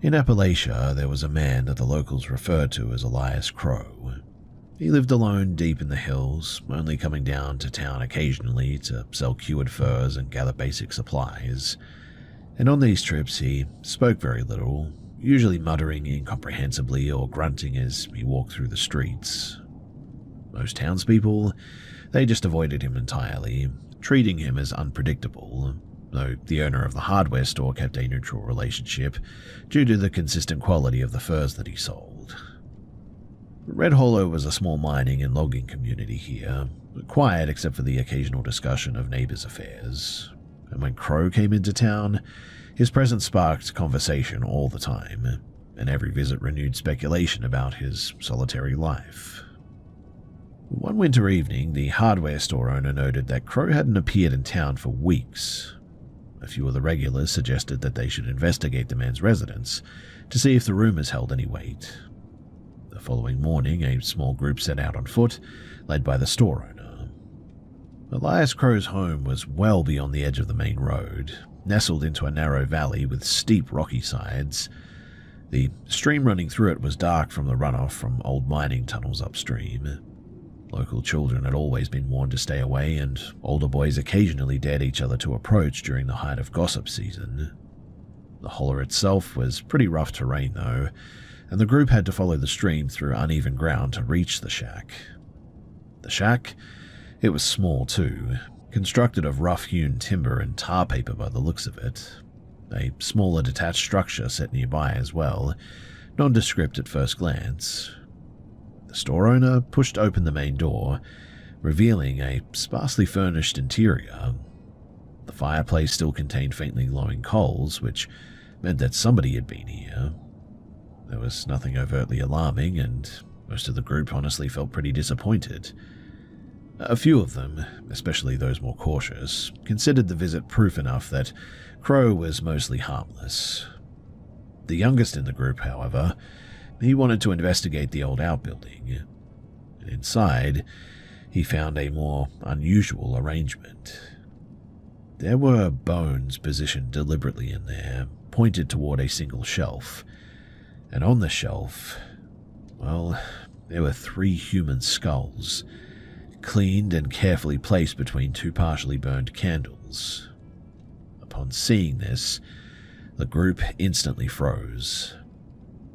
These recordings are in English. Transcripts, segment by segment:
In Appalachia, there was a man that the locals referred to as Elias Crow. He lived alone deep in the hills, only coming down to town occasionally to sell cured furs and gather basic supplies. And on these trips he spoke very little, usually muttering incomprehensibly or grunting as he walked through the streets. Most townspeople, they just avoided him entirely, treating him as unpredictable, though the owner of the hardware store kept a neutral relationship due to the consistent quality of the furs that he sold. Red Hollow was a small mining and logging community here, quiet except for the occasional discussion of neighbors' affairs. And when Crow came into town, his presence sparked conversation all the time, and every visit renewed speculation about his solitary life. One winter evening, the hardware store owner noted that Crow hadn't appeared in town for weeks. A few of the regulars suggested that they should investigate the man's residence to see if the rumors held any weight. The following morning, a small group set out on foot, led by the store owner. Elias Crow's home was well beyond the edge of the main road, nestled into a narrow valley with steep rocky sides. The stream running through it was dark from the runoff from old mining tunnels upstream. Local children had always been warned to stay away, and older boys occasionally dared each other to approach during the height of gossip season. The hollow itself was pretty rough terrain though, and the group had to follow the stream through uneven ground to reach the shack. The shack? It was small too, constructed of rough-hewn timber and tar paper by the looks of it. A smaller detached structure set nearby as well, nondescript at first glance. The store owner pushed open the main door, revealing a sparsely furnished interior. The fireplace still contained faintly glowing coals, which meant that somebody had been here. There was nothing overtly alarming, and most of the group honestly felt pretty disappointed. A few of them, especially those more cautious, considered the visit proof enough that Crow was mostly harmless. The youngest in the group, however, he wanted to investigate the old outbuilding. And inside, he found a more unusual arrangement. There were bones positioned deliberately in there, pointed toward a single shelf. And on the shelf, well, there were 3 human skulls, cleaned and carefully placed between 2 partially burned candles. Upon seeing this, the group instantly froze.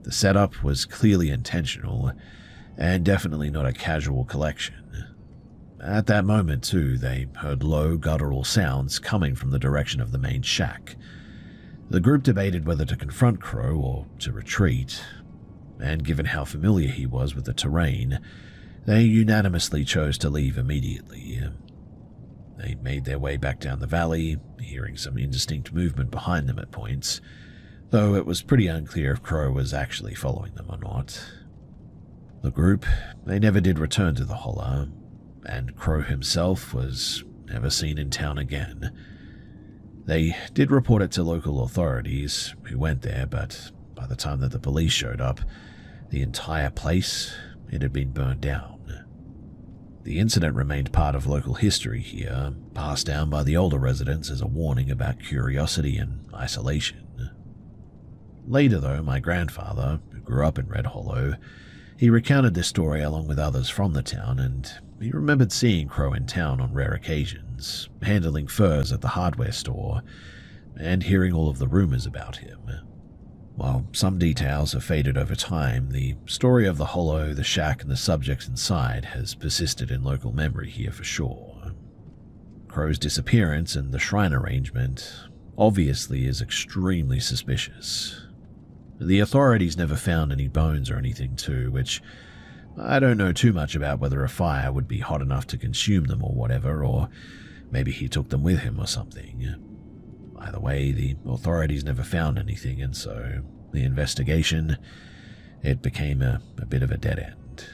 The setup was clearly intentional, and definitely not a casual collection. At that moment, too, they heard low, guttural sounds coming from the direction of the main shack. The group debated whether to confront Crow or to retreat, and given how familiar he was with the terrain, they unanimously chose to leave immediately. They made their way back down the valley, hearing some indistinct movement behind them at points, though it was pretty unclear if Crow was actually following them or not. The group, they never did return to the hollow, and Crow himself was never seen in town again. They did report it to local authorities, who went there, but by the time that the police showed up, the entire place, it had been burned down. The incident remained part of local history here, passed down by the older residents as a warning about curiosity and isolation. Later, though, my grandfather, who grew up in Red Hollow, he recounted this story along with others from the town, and he remembered seeing Crow in town on rare occasions, handling furs at the hardware store, and hearing all of the rumors about him. While some details have faded over time, the story of the hollow, the shack, and the subjects inside has persisted in local memory here for sure. Crow's disappearance and the shrine arrangement obviously is extremely suspicious. The authorities never found any bones or anything too, which I don't know too much about whether a fire would be hot enough to consume them or whatever, or maybe he took them with him or something. Either way, the authorities never found anything, and so the investigation, it became a bit of a dead end.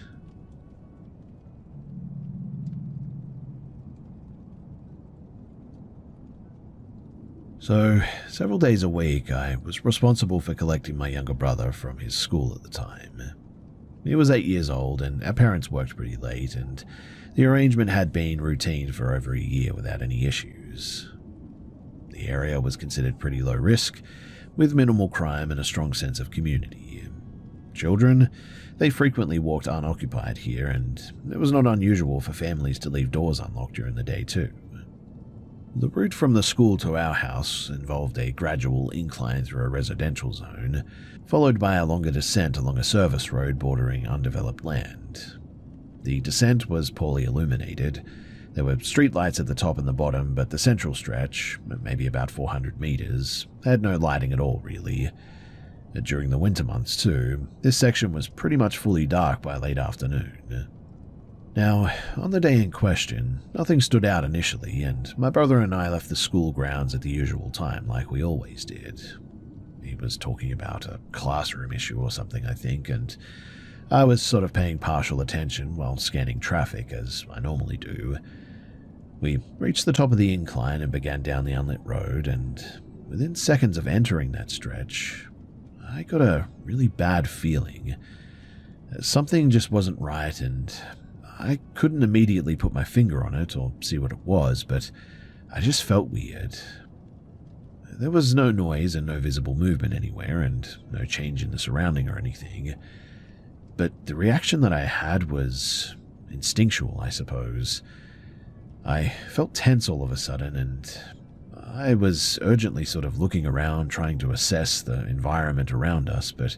So, several days a week, I was responsible for collecting my younger brother from his school at the time. He was 8 years old, and our parents worked pretty late, and the arrangement had been routine for over a year without any issues. The area was considered pretty low risk, with minimal crime and a strong sense of community. Children, they frequently walked unoccupied here, and it was not unusual for families to leave doors unlocked during the day too. The route from the school to our house involved a gradual incline through a residential zone, followed by a longer descent along a service road bordering undeveloped land. The descent was poorly illuminated. There were streetlights at the top and the bottom, but the central stretch, maybe about 400 meters, had no lighting at all really. During the winter months too, this section was pretty much fully dark by late afternoon. Now, on the day in question, nothing stood out initially, and my brother and I left the school grounds at the usual time like we always did. He was talking about a classroom issue or something, I think, and I was sort of paying partial attention while scanning traffic, as I normally do. We reached the top of the incline and began down the unlit road, and within seconds of entering that stretch, I got a really bad feeling. Something just wasn't right, and I couldn't immediately put my finger on it or see what it was, but I just felt weird. There was no noise and no visible movement anywhere, and no change in the surrounding or anything. But the reaction that I had was instinctual, I suppose. I felt tense all of a sudden, and I was urgently sort of looking around, trying to assess the environment around us, but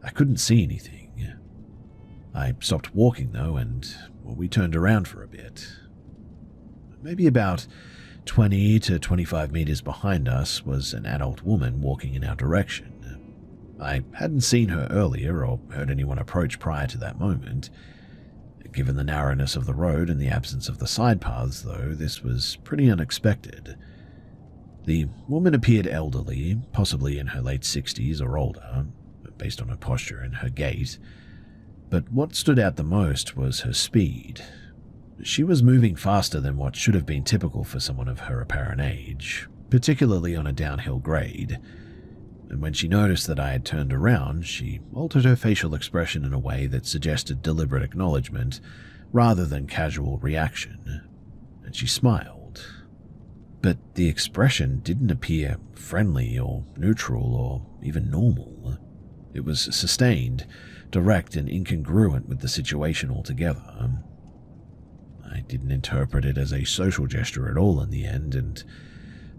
I couldn't see anything. I stopped walking, though, and we turned around for a bit. Maybe about 20 to 25 meters behind us was an adult woman walking in our direction. I hadn't seen her earlier or heard anyone approach prior to that moment. Given the narrowness of the road and the absence of the side paths, though, this was pretty unexpected. The woman appeared elderly, possibly in her late 60s or older, based on her posture and her gait. But what stood out the most was her speed. She was moving faster than what should have been typical for someone of her apparent age, particularly on a downhill grade. And when she noticed that I had turned around, she altered her facial expression in a way that suggested deliberate acknowledgement rather than casual reaction, and she smiled. But the expression didn't appear friendly or neutral or even normal. It was sustained, direct and incongruent with the situation altogether. I didn't interpret it as a social gesture at all in the end, and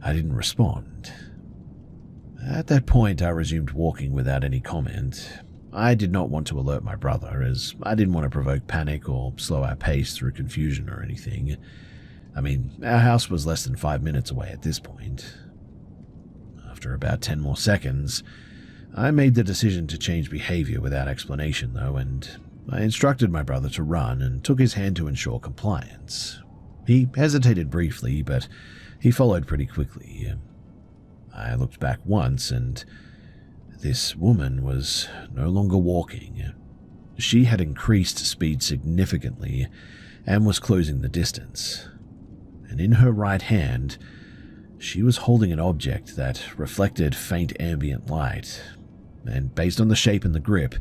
I didn't respond. At that point, I resumed walking without any comment. I did not want to alert my brother, as I didn't want to provoke panic or slow our pace through confusion or anything. I mean, our house was less than 5 minutes away at this point. After about 10 more seconds, I made the decision to change behavior without explanation, though, and I instructed my brother to run and took his hand to ensure compliance. He hesitated briefly, but he followed pretty quickly. I looked back once, and this woman was no longer walking. She had increased speed significantly and was closing the distance. And in her right hand, she was holding an object that reflected faint ambient light, and based on the shape and the grip,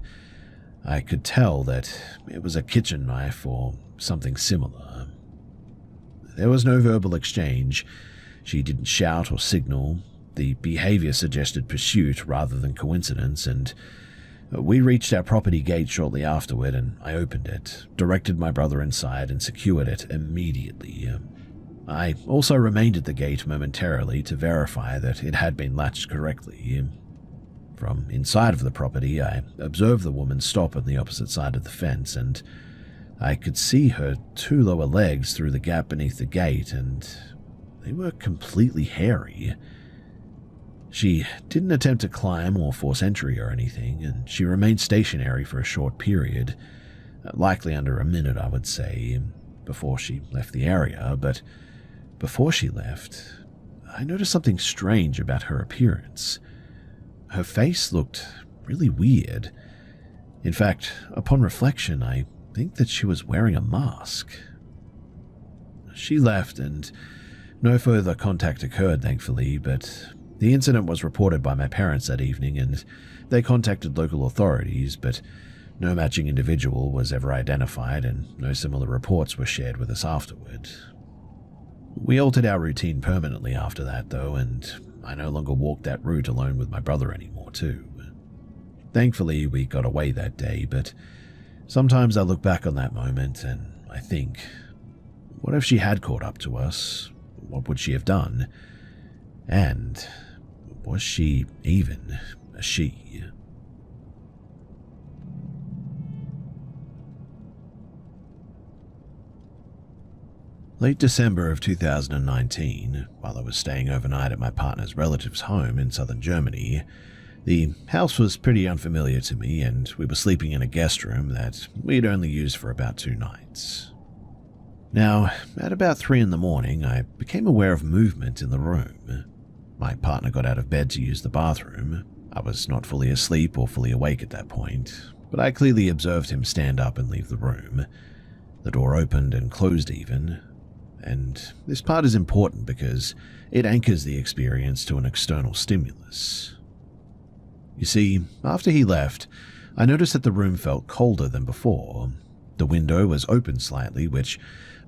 I could tell that it was a kitchen knife or something similar. There was no verbal exchange. She didn't shout or signal. The behavior suggested pursuit rather than coincidence, and we reached our property gate shortly afterward, and I opened it, directed my brother inside, and secured it immediately. I also remained at the gate momentarily to verify that it had been latched correctly. From inside of the property, I observed the woman stop on the opposite side of the fence, and I could see her 2 lower legs through the gap beneath the gate, and they were completely hairy. She didn't attempt to climb or force entry or anything, and she remained stationary for a short period, likely under a minute, I would say, before she left the area. But before she left, I noticed something strange about her appearance. Her face looked really weird. In fact, upon reflection, I think that she was wearing a mask. She left, and no further contact occurred, thankfully, but the incident was reported by my parents that evening, and they contacted local authorities, but no matching individual was ever identified, and no similar reports were shared with us afterward. We altered our routine permanently after that, though, and I no longer walked that route alone with my brother anymore, too. Thankfully, we got away that day, but sometimes I look back on that moment and I think, what if she had caught up to us? What would she have done? And was she even a she? Late December of 2019, while I was staying overnight at my partner's relative's home in southern Germany, the house was pretty unfamiliar to me and we were sleeping in a guest room that we'd only used for about 2 nights. Now, at about 3 in the morning, I became aware of movement in the room. My partner got out of bed to use the bathroom. I was not fully asleep or fully awake at that point, but I clearly observed him stand up and leave the room. The door opened and closed even. And this part is important because it anchors the experience to an external stimulus. You see, after he left, I noticed that the room felt colder than before. The window was open slightly, which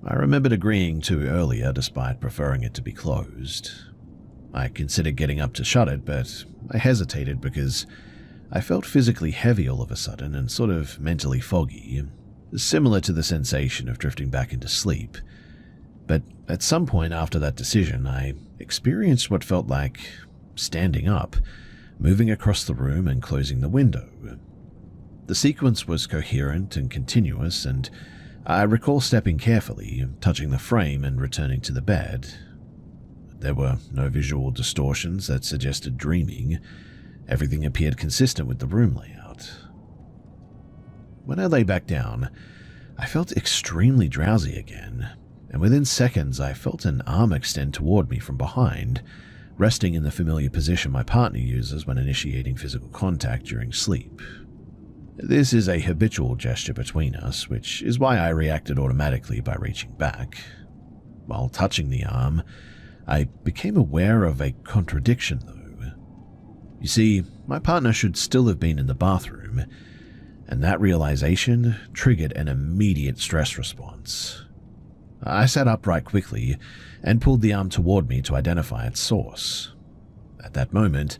I remembered agreeing to earlier despite preferring it to be closed. I considered getting up to shut it, but I hesitated because I felt physically heavy all of a sudden and sort of mentally foggy, similar to the sensation of drifting back into sleep. But at some point after that decision, I experienced what felt like standing up, moving across the room and closing the window. The sequence was coherent and continuous, and I recall stepping carefully, touching the frame and returning to the bed. There were no visual distortions that suggested dreaming. Everything appeared consistent with the room layout. When I lay back down, I felt extremely drowsy again, and within seconds I felt an arm extend toward me from behind, resting in the familiar position my partner uses when initiating physical contact during sleep. This is a habitual gesture between us, which is why I reacted automatically by reaching back. While touching the arm, I became aware of a contradiction, though. You see, my partner should still have been in the bathroom, and that realization triggered an immediate stress response. I sat upright quickly and pulled the arm toward me to identify its source. At that moment,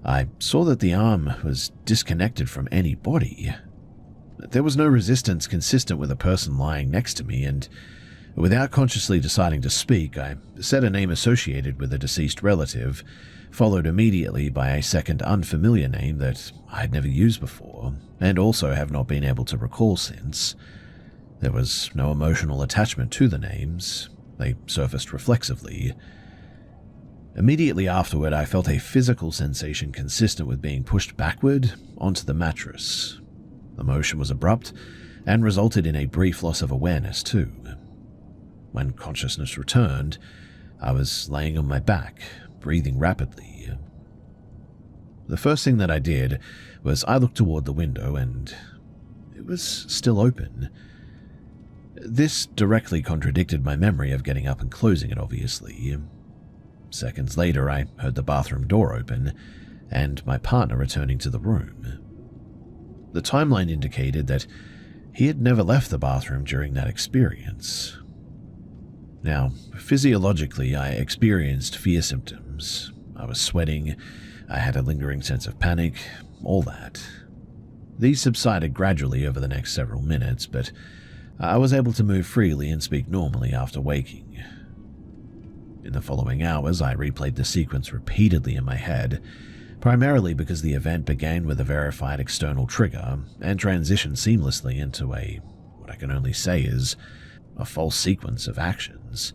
I saw that the arm was disconnected from any body. There was no resistance consistent with a person lying next to me, and without consciously deciding to speak, I said a name associated with a deceased relative, followed immediately by a second unfamiliar name that I had never used before, and also have not been able to recall since. There was no emotional attachment to the names. They surfaced reflexively. Immediately afterward, I felt a physical sensation consistent with being pushed backward onto the mattress. The motion was abrupt and resulted in a brief loss of awareness too. When consciousness returned, I was laying on my back, breathing rapidly. The first thing that I did was I looked toward the window and it was still open. This directly contradicted my memory of getting up and closing it, obviously. Seconds later, I heard the bathroom door open and my partner returning to the room. The timeline indicated that he had never left the bathroom during that experience. Now, physiologically, I experienced fear symptoms. I was sweating, I had a lingering sense of panic, all that. These subsided gradually over the next several minutes, but I was able to move freely and speak normally after waking. In the following hours, I replayed the sequence repeatedly in my head, primarily because the event began with a verified external trigger and transitioned seamlessly into what I can only say is a false sequence of actions.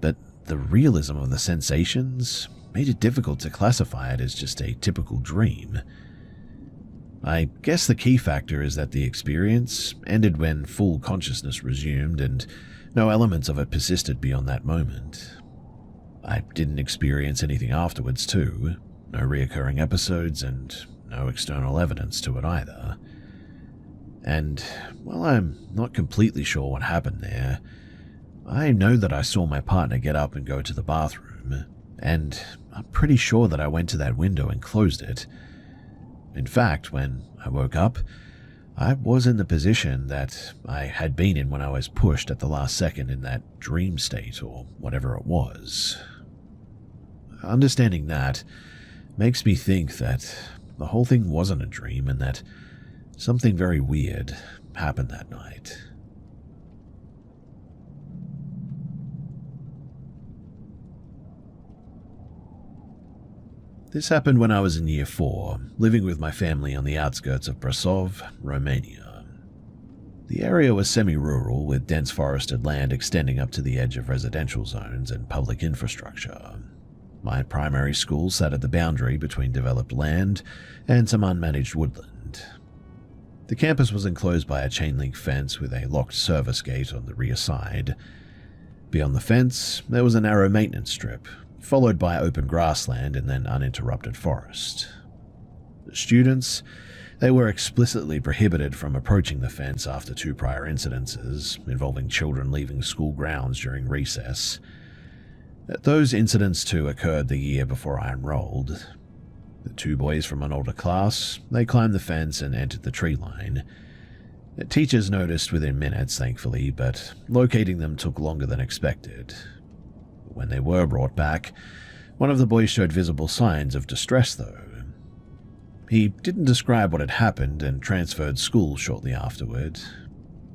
But the realism of the sensations made it difficult to classify it as just a typical dream. I guess the key factor is that the experience ended when full consciousness resumed and no elements of it persisted beyond that moment. I didn't experience anything afterwards too, no reoccurring episodes and no external evidence to it either. And while I'm not completely sure what happened there, I know that I saw my partner get up and go to the bathroom, and I'm pretty sure that I went to that window and closed it. In fact, when I woke up, I was in the position that I had been in when I was pushed at the last second in that dream state, or whatever it was. Understanding that makes me think that the whole thing wasn't a dream and that something very weird happened that night. This happened when I was in year 4, living with my family on the outskirts of Brasov, Romania. The area was semi-rural, with dense forested land extending up to the edge of residential zones and public infrastructure. My primary school sat at the boundary between developed land and some unmanaged woodland. The campus was enclosed by a chain-link fence with a locked service gate on the rear side. Beyond the fence, there was a narrow maintenance strip, followed by open grassland and then uninterrupted forest. The students, they were explicitly prohibited from approaching the fence after 2 prior incidences involving children leaving school grounds during recess. Those incidents too occurred the year before I enrolled. The 2 boys from an older class, they climbed the fence and entered the tree line. The teachers noticed within minutes, thankfully, but locating them took longer than expected. When they were brought back, one of the boys showed visible signs of distress, though. He didn't describe what had happened and transferred schools shortly afterward.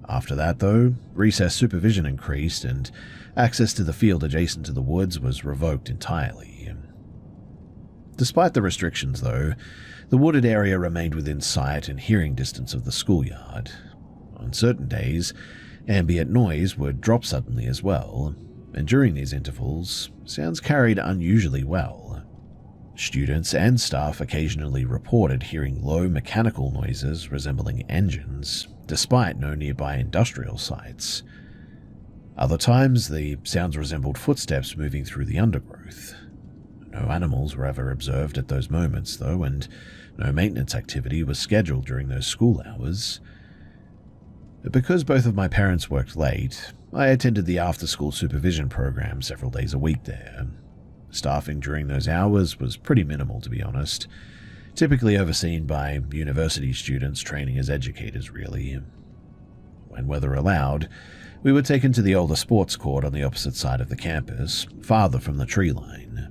After that, though, recess supervision increased and access to the field adjacent to the woods was revoked entirely. Despite the restrictions, though, the wooded area remained within sight and hearing distance of the schoolyard. On certain days, ambient noise would drop suddenly as well, and during these intervals, sounds carried unusually well. Students and staff occasionally reported hearing low mechanical noises resembling engines, despite no nearby industrial sites. Other times, the sounds resembled footsteps moving through the undergrowth. No animals were ever observed at those moments, though, and no maintenance activity was scheduled during those school hours. But because both of my parents worked late, I attended the after-school supervision program several days a week there. Staffing during those hours was pretty minimal, to be honest, typically overseen by university students training as educators, really. When weather allowed, we were taken to the older sports court on the opposite side of the campus, farther from the tree line.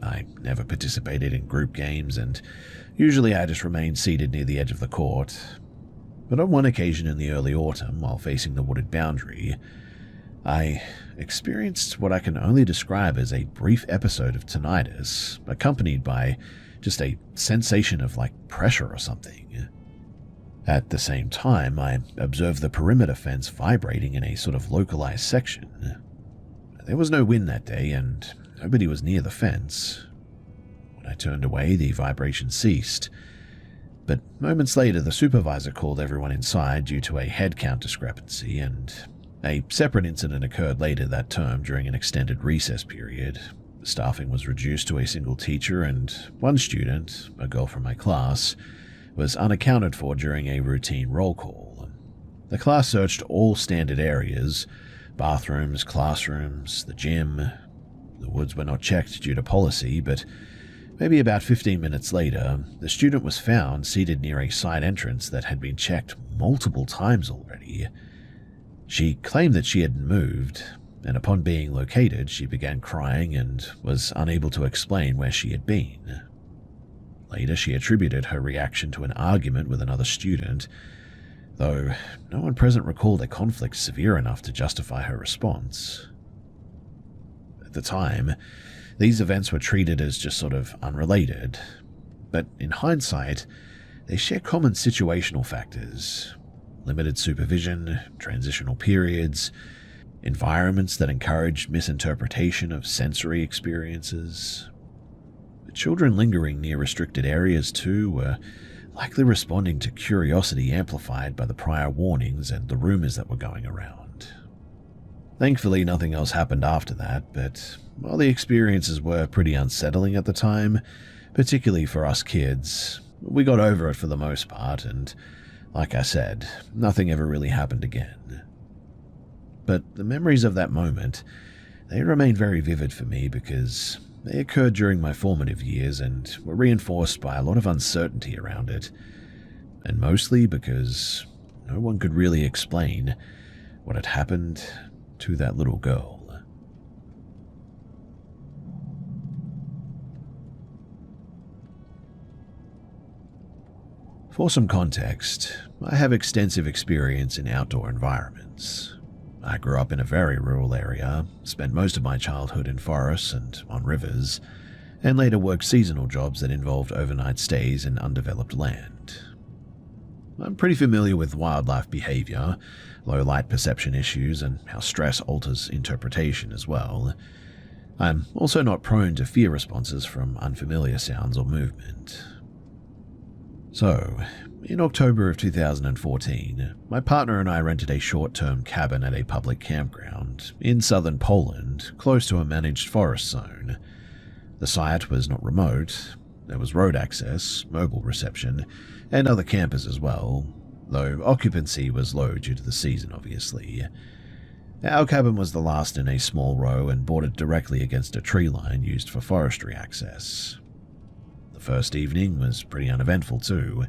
I never participated in group games, and usually I just remained seated near the edge of the court. But on one occasion in the early autumn, while facing the wooded boundary, I experienced what I can only describe as a brief episode of tinnitus, accompanied by just a sensation of pressure or something. At the same time, I observed the perimeter fence vibrating in a sort of localized section. There was no wind that day, and nobody was near the fence. When I turned away, the vibration ceased. But moments later, the supervisor called everyone inside due to a head count discrepancy, and a separate incident occurred later that term during an extended recess period. Staffing was reduced to a single teacher, and one student, a girl from my class, was unaccounted for during a routine roll call. The class searched all standard areas, bathrooms, classrooms, the gym. The woods were not checked due to policy, but maybe about 15 minutes later, the student was found seated near a side entrance that had been checked multiple times already. She claimed that she hadn't moved, and upon being located, she began crying and was unable to explain where she had been. Later, she attributed her reaction to an argument with another student, though no one present recalled a conflict severe enough to justify her response. At the time, these events were treated as just sort of unrelated, but in hindsight, they share common situational factors: limited supervision, transitional periods, environments that encourage misinterpretation of sensory experiences. The children lingering near restricted areas too were likely responding to curiosity amplified by the prior warnings and the rumors that were going around. Thankfully, nothing else happened after that, but while the experiences were pretty unsettling at the time, particularly for us kids, we got over it for the most part, and like I said, nothing ever really happened again. But the memories of that moment, they remain very vivid for me because they occurred during my formative years and were reinforced by a lot of uncertainty around it. and mostly because no one could really explain what had happened to that little girl. For some context, I have extensive experience in outdoor environments. I grew up in a very rural area, spent most of my childhood in forests and on rivers, and later worked seasonal jobs that involved overnight stays in undeveloped land. I'm pretty familiar with wildlife behavior, low light perception issues, and how stress alters interpretation as well. I'm also not prone to fear responses from unfamiliar sounds or movement. So, in October of 2014, my partner and I rented a short-term cabin at a public campground in southern Poland, close to a managed forest zone. The site was not remote. There was road access, mobile reception, and other campers as well, though occupancy was low due to the season, obviously. Our cabin was the last in a small row and bordered directly against a tree line used for forestry access. The first evening was pretty uneventful too.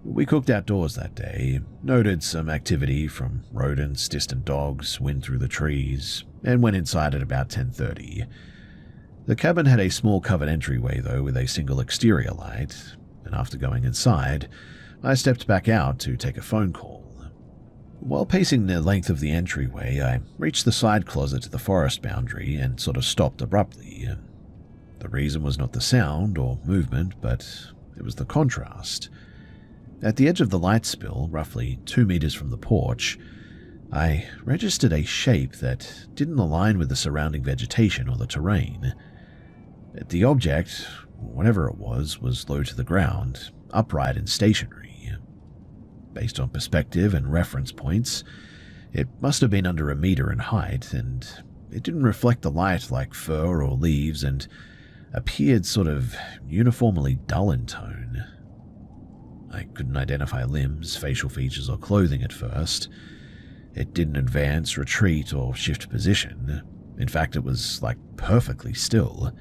We cooked outdoors that day, noted some activity from rodents, distant dogs, wind through the trees, and went inside at about 10:30. The cabin had a small covered entryway though with a single exterior light, and after going inside, I stepped back out to take a phone call. While pacing the length of the entryway, I reached the side closet to the forest boundary and sort of stopped abruptly. The reason was not the sound or movement, but it was the contrast. At the edge of the light spill, roughly 2 meters from the porch, I registered a shape that didn't align with the surrounding vegetation or the terrain. The object, whatever it was low to the ground, upright and stationary. Based on perspective and reference points, it must have been under a meter in height, and it didn't reflect the light like fur or leaves and appeared sort of uniformly dull in tone. I couldn't identify limbs, facial features, or clothing at first. It didn't advance, retreat, or shift position. In fact, it was like perfectly still.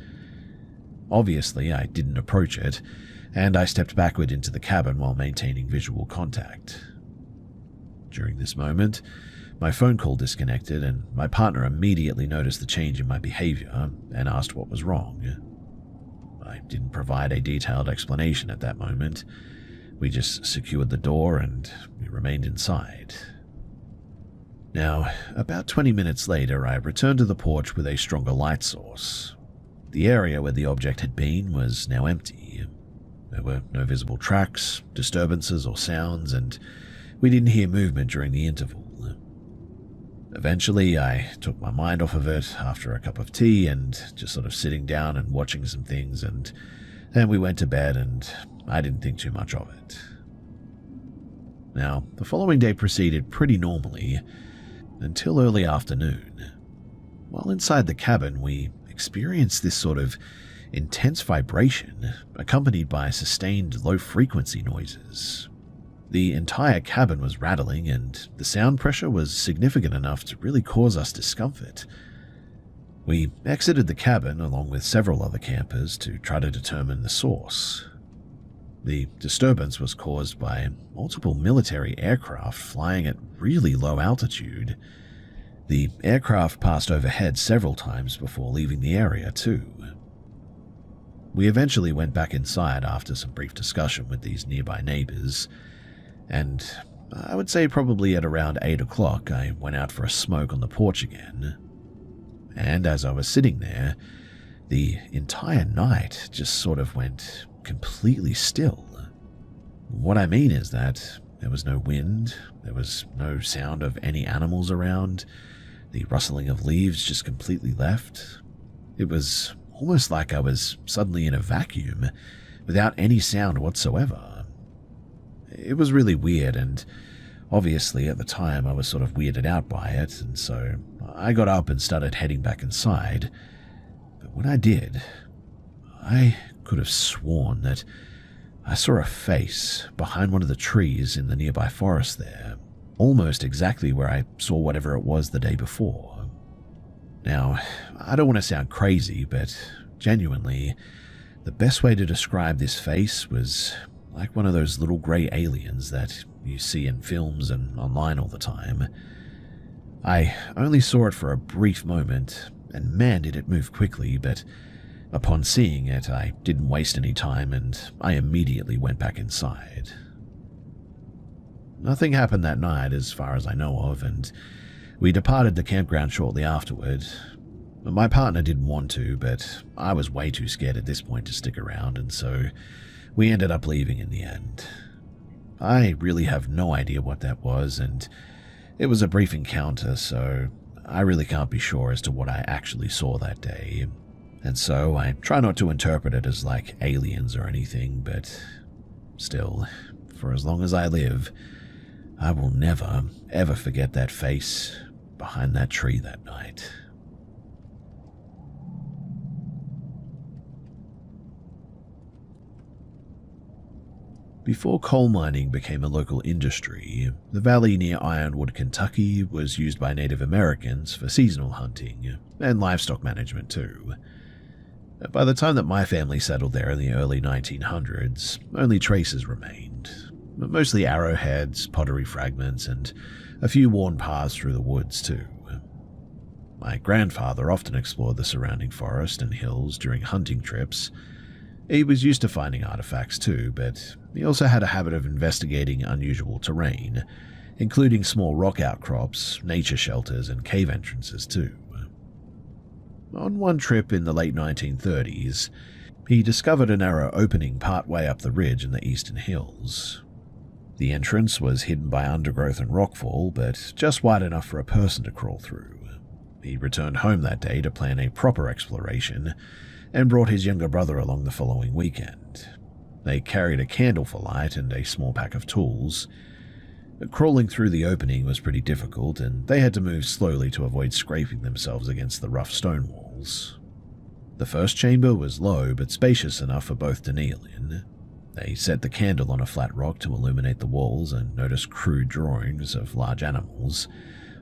Obviously, I didn't approach it, and I stepped backward into the cabin while maintaining visual contact. During this moment, my phone call disconnected, and my partner immediately noticed the change in my behavior and asked what was wrong. I didn't provide a detailed explanation at that moment. We just secured the door and we remained inside. Now, about 20 minutes later, I returned to the porch with a stronger light source. The area where the object had been was now empty. There were no visible tracks, disturbances, or sounds, and we didn't hear movement during the interval. Eventually, I took my mind off of it after a cup of tea and just sort of sitting down and watching some things, and then we went to bed and I didn't think too much of it. Now, the following day proceeded pretty normally until early afternoon. While inside the cabin, we experienced this sort of intense vibration accompanied by sustained low-frequency noises. The entire cabin was rattling, and the sound pressure was significant enough to really cause us discomfort. We exited the cabin along with several other campers to try to determine the source. The disturbance was caused by multiple military aircraft flying at really low altitude. The aircraft passed overhead several times before leaving the area too. We eventually went back inside after some brief discussion with these nearby neighbors, and I would say probably at around 8 o'clock I went out for a smoke on the porch again. And as I was sitting there, the entire night just sort of went completely still. What I mean is that there was no wind, there was no sound of any animals around, the rustling of leaves just completely left. It was almost like I was suddenly in a vacuum, without any sound whatsoever. It was really weird, and obviously at the time I was sort of weirded out by it, and so I got up and started heading back inside. But when I did, I could have sworn that I saw a face behind one of the trees in the nearby forest there, almost exactly where I saw whatever it was the day before. Now, I don't want to sound crazy, but genuinely, the best way to describe this face was like one of those little grey aliens that you see in films and online all the time. I only saw it for a brief moment, and man did it move quickly, but upon seeing it, I didn't waste any time and I immediately went back inside. Nothing happened that night as far as I know of, and we departed the campground shortly afterward. My partner didn't want to, but I was way too scared at this point to stick around, and so we ended up leaving in the end. I really have no idea what that was, and it was a brief encounter, so I really can't be sure as to what I actually saw that day. And so I try not to interpret it as like aliens or anything, but still, for as long as I live, I will never, ever forget that face behind that tree that night. Before coal mining became a local industry, the valley near Ironwood, Kentucky was used by Native Americans for seasonal hunting and livestock management too. By the time that my family settled there in the early 1900s, only traces remained, mostly arrowheads, pottery fragments, and a few worn paths through the woods too. My grandfather often explored the surrounding forest and hills during hunting trips. He was used to finding artifacts too, but he also had a habit of investigating unusual terrain, including small rock outcrops, nature shelters, and cave entrances too. On one trip in the late 1930s, he discovered a narrow opening partway up the ridge in the eastern hills. The entrance was hidden by undergrowth and rockfall, but just wide enough for a person to crawl through. He returned home that day to plan a proper exploration, and brought his younger brother along the following weekend. They carried a candle for light and a small pack of tools. Crawling through the opening was pretty difficult, and they had to move slowly to avoid scraping themselves against the rough stone walls. The first chamber was low but spacious enough for both to kneel in. They set the candle on a flat rock to illuminate the walls and noticed crude drawings of large animals,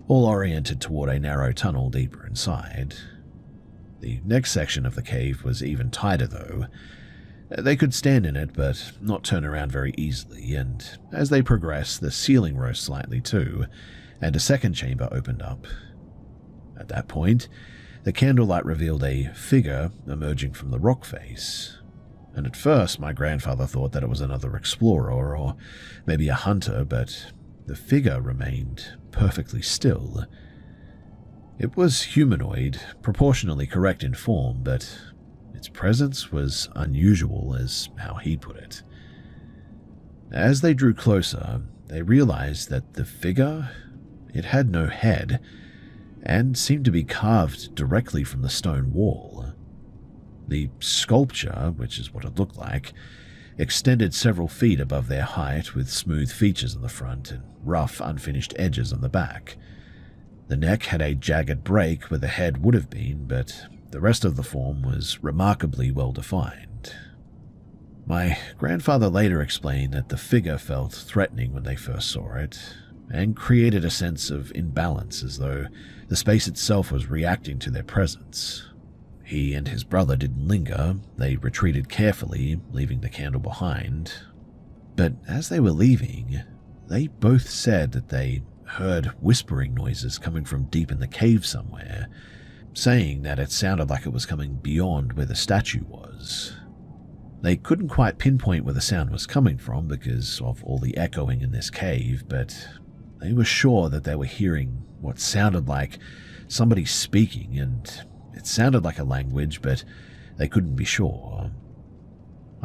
all oriented toward a narrow tunnel deeper inside. The next section of the cave was even tighter though. They could stand in it but not turn around very easily, and as they progressed, the ceiling rose slightly too, and a second chamber opened up. At that point, the candlelight revealed a figure emerging from the rock face, and at first my grandfather thought that it was another explorer or maybe a hunter, but the figure remained perfectly still. It was humanoid, proportionally correct in form, but its presence was unusual, as how he put it. As they drew closer, they realized that the figure, it had no head, and seemed to be carved directly from the stone wall. The sculpture, which is what it looked like, extended several feet above their height with smooth features on the front and rough, unfinished edges on the back. The neck had a jagged break where the head would have been, but the rest of the form was remarkably well defined. My grandfather later explained that the figure felt threatening when they first saw it, and created a sense of imbalance as though the space itself was reacting to their presence. He and his brother didn't linger, they retreated carefully, leaving the candle behind. But as they were leaving, they both said that they heard whispering noises coming from deep in the cave somewhere, saying that it sounded like it was coming beyond where the statue was. They couldn't quite pinpoint where the sound was coming from because of all the echoing in this cave, but they were sure that they were hearing what sounded like somebody speaking, and it sounded like a language, but they couldn't be sure.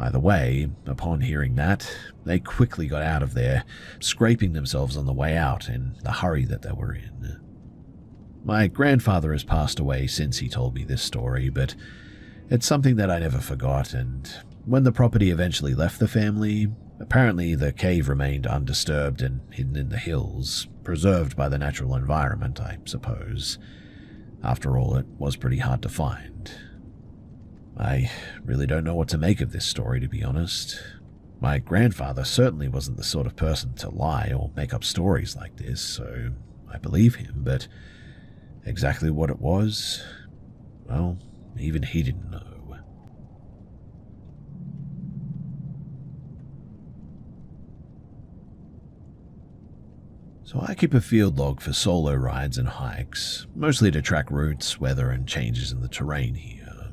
Either way, upon hearing that, they quickly got out of there, scraping themselves on the way out in the hurry that they were in. My grandfather has passed away since he told me this story, but it's something that I never forgot, and when the property eventually left the family, apparently the cave remained undisturbed and hidden in the hills, preserved by the natural environment, I suppose. After all, it was pretty hard to find. I really don't know what to make of this story, to be honest. My grandfather certainly wasn't the sort of person to lie or make up stories like this, so I believe him, but exactly what it was, well, even he didn't know. So I keep a field log for solo rides and hikes, mostly to track routes, weather, and changes in the terrain here.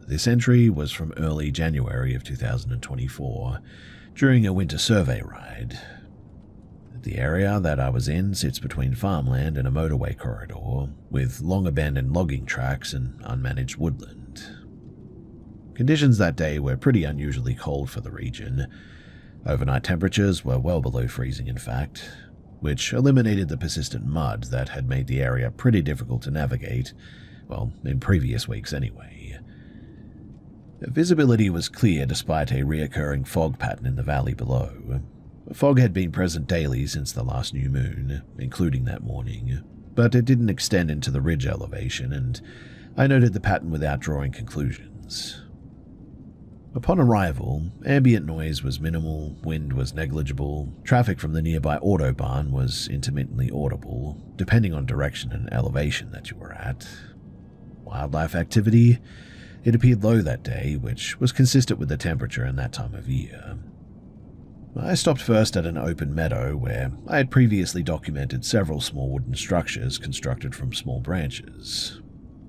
This entry was from early January of 2024, during a winter survey ride. The area that I was in sits between farmland and a motorway corridor, with long-abandoned logging tracks and unmanaged woodland. Conditions that day were pretty unusually cold for the region. Overnight temperatures were well below freezing, in fact, which eliminated the persistent mud that had made the area pretty difficult to navigate, well, in previous weeks anyway. Visibility was clear despite a reoccurring fog pattern in the valley below. Fog had been present daily since the last new moon, including that morning, but it didn't extend into the ridge elevation, and I noted the pattern without drawing conclusions. Upon arrival, ambient noise was minimal, wind was negligible, traffic from the nearby autobahn was intermittently audible, depending on direction and elevation that you were at. Wildlife activity? It appeared low that day, which was consistent with the temperature in that time of year. I stopped first at an open meadow where I had previously documented several small wooden structures constructed from small branches.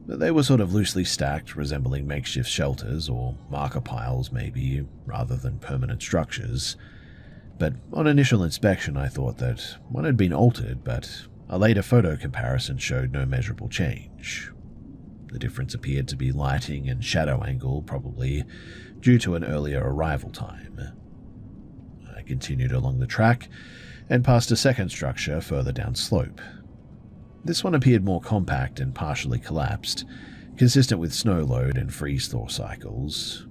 They were sort of loosely stacked, resembling makeshift shelters or marker piles maybe, rather than permanent structures. But on initial inspection I thought that one had been altered, but a later photo comparison showed no measurable change. The difference appeared to be lighting and shadow angle, probably due to an earlier arrival time. I continued along the track and passed a second structure further down slope. This one appeared more compact and partially collapsed, consistent with snow load and freeze-thaw cycles.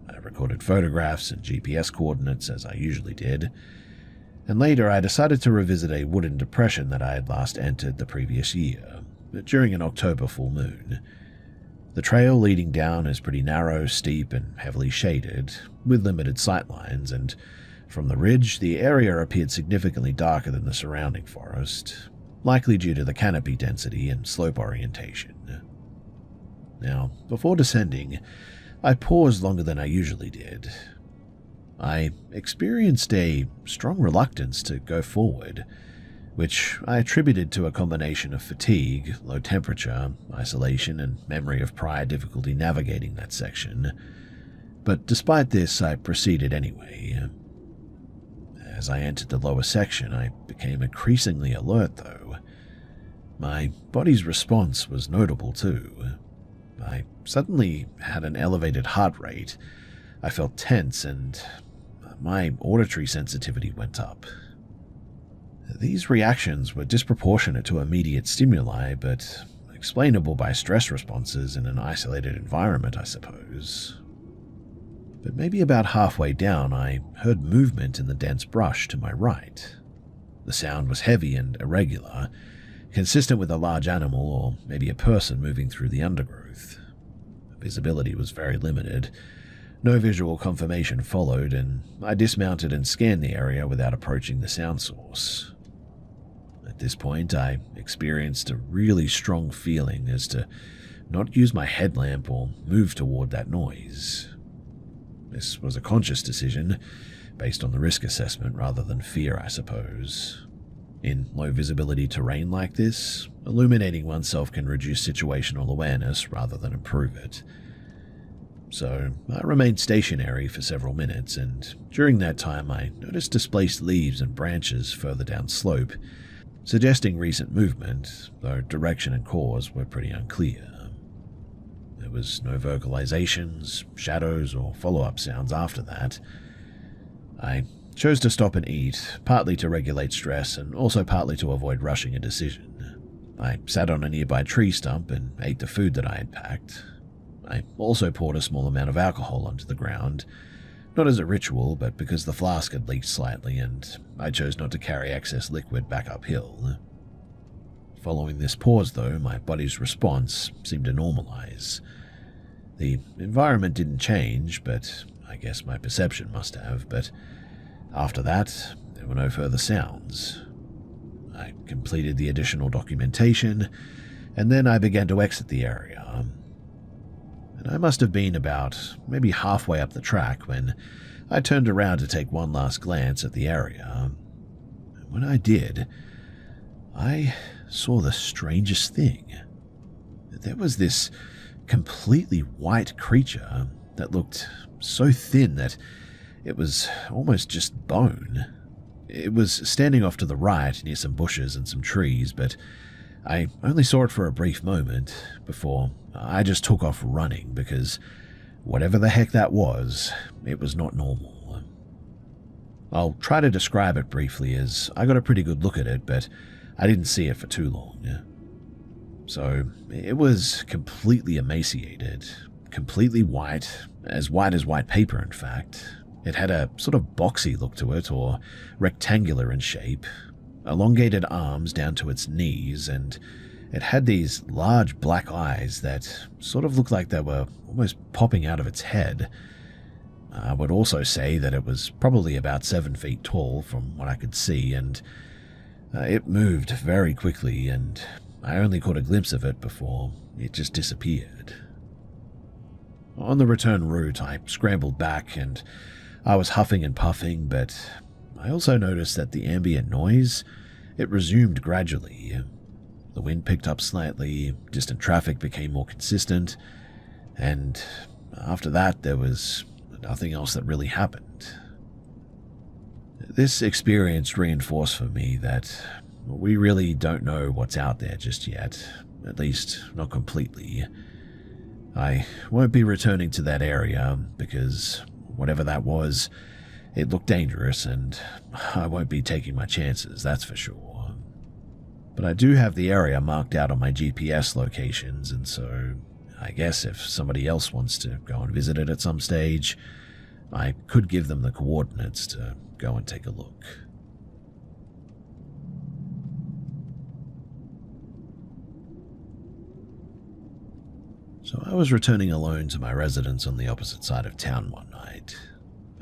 I recorded photographs and GPS coordinates as I usually did, and later I decided to revisit a wooden depression that I had last entered the previous year, during an October full moon. The trail leading down is pretty narrow, steep, and heavily shaded, with limited sightlines, and from the ridge the area appeared significantly darker than the surrounding forest, likely due to the canopy density and slope orientation. Now, before descending, I paused longer than I usually did. I experienced a strong reluctance to go forward, which I attributed to a combination of fatigue, low temperature, isolation, and memory of prior difficulty navigating that section. But despite this, I proceeded anyway. As I entered the lower section, I became increasingly alert, though. My body's response was notable, too. I suddenly had an elevated heart rate. I felt tense, and my auditory sensitivity went up. These reactions were disproportionate to immediate stimuli, but explainable by stress responses in an isolated environment, I suppose. But maybe about halfway down, I heard movement in the dense brush to my right. The sound was heavy and irregular, consistent with a large animal or maybe a person moving through the undergrowth. Visibility was very limited. No visual confirmation followed, and I dismounted and scanned the area without approaching the sound source. At this point, I experienced a really strong feeling as to not use my headlamp or move toward that noise. This was a conscious decision, based on the risk assessment rather than fear, I suppose. In low visibility terrain like this, illuminating oneself can reduce situational awareness rather than improve it. So I remained stationary for several minutes, and during that time I noticed displaced leaves and branches further down slope, suggesting recent movement, though direction and cause were pretty unclear. There was no vocalizations, shadows, or follow-up sounds after that. I chose to stop and eat, partly to regulate stress and also partly to avoid rushing a decision. I sat on a nearby tree stump and ate the food that I had packed. I also poured a small amount of alcohol onto the ground, not as a ritual, but because the flask had leaked slightly and I chose not to carry excess liquid back uphill. Following this pause, though, my body's response seemed to normalize. The environment didn't change, but I guess my perception must have, but after that, there were no further sounds. I completed the additional documentation, and then I began to exit the area. And I must have been about maybe halfway up the track when I turned around to take one last glance at the area. when I did, I saw the strangest thing. There was this completely white creature that looked so thin that it was almost just bone. It was standing off to the right near some bushes and some trees, but I only saw it for a brief moment before I just took off running because whatever the heck that was, it was not normal. I'll try to describe it briefly as I got a pretty good look at it, but I didn't see it for too long. So it was completely emaciated, completely white as white paper in fact. It had a sort of boxy look to it, or rectangular in shape, elongated arms down to its knees, and it had these large black eyes that sort of looked like they were almost popping out of its head. I would also say that it was probably about 7 feet tall from what I could see, and it moved very quickly, and I only caught a glimpse of it before it just disappeared. On the return route, I scrambled back, and I was huffing and puffing, but I also noticed that the ambient noise, it resumed gradually. The wind picked up slightly, distant traffic became more consistent, and after that there was nothing else that really happened. This experience reinforced for me that we really don't know what's out there just yet, at least not completely. I won't be returning to that area because whatever that was, it looked dangerous and I won't be taking my chances, that's for sure. But I do have the area marked out on my GPS locations, and so I guess if somebody else wants to go and visit it at some stage, I could give them the coordinates to go and take a look. So I was returning alone to my residence on the opposite side of town one night.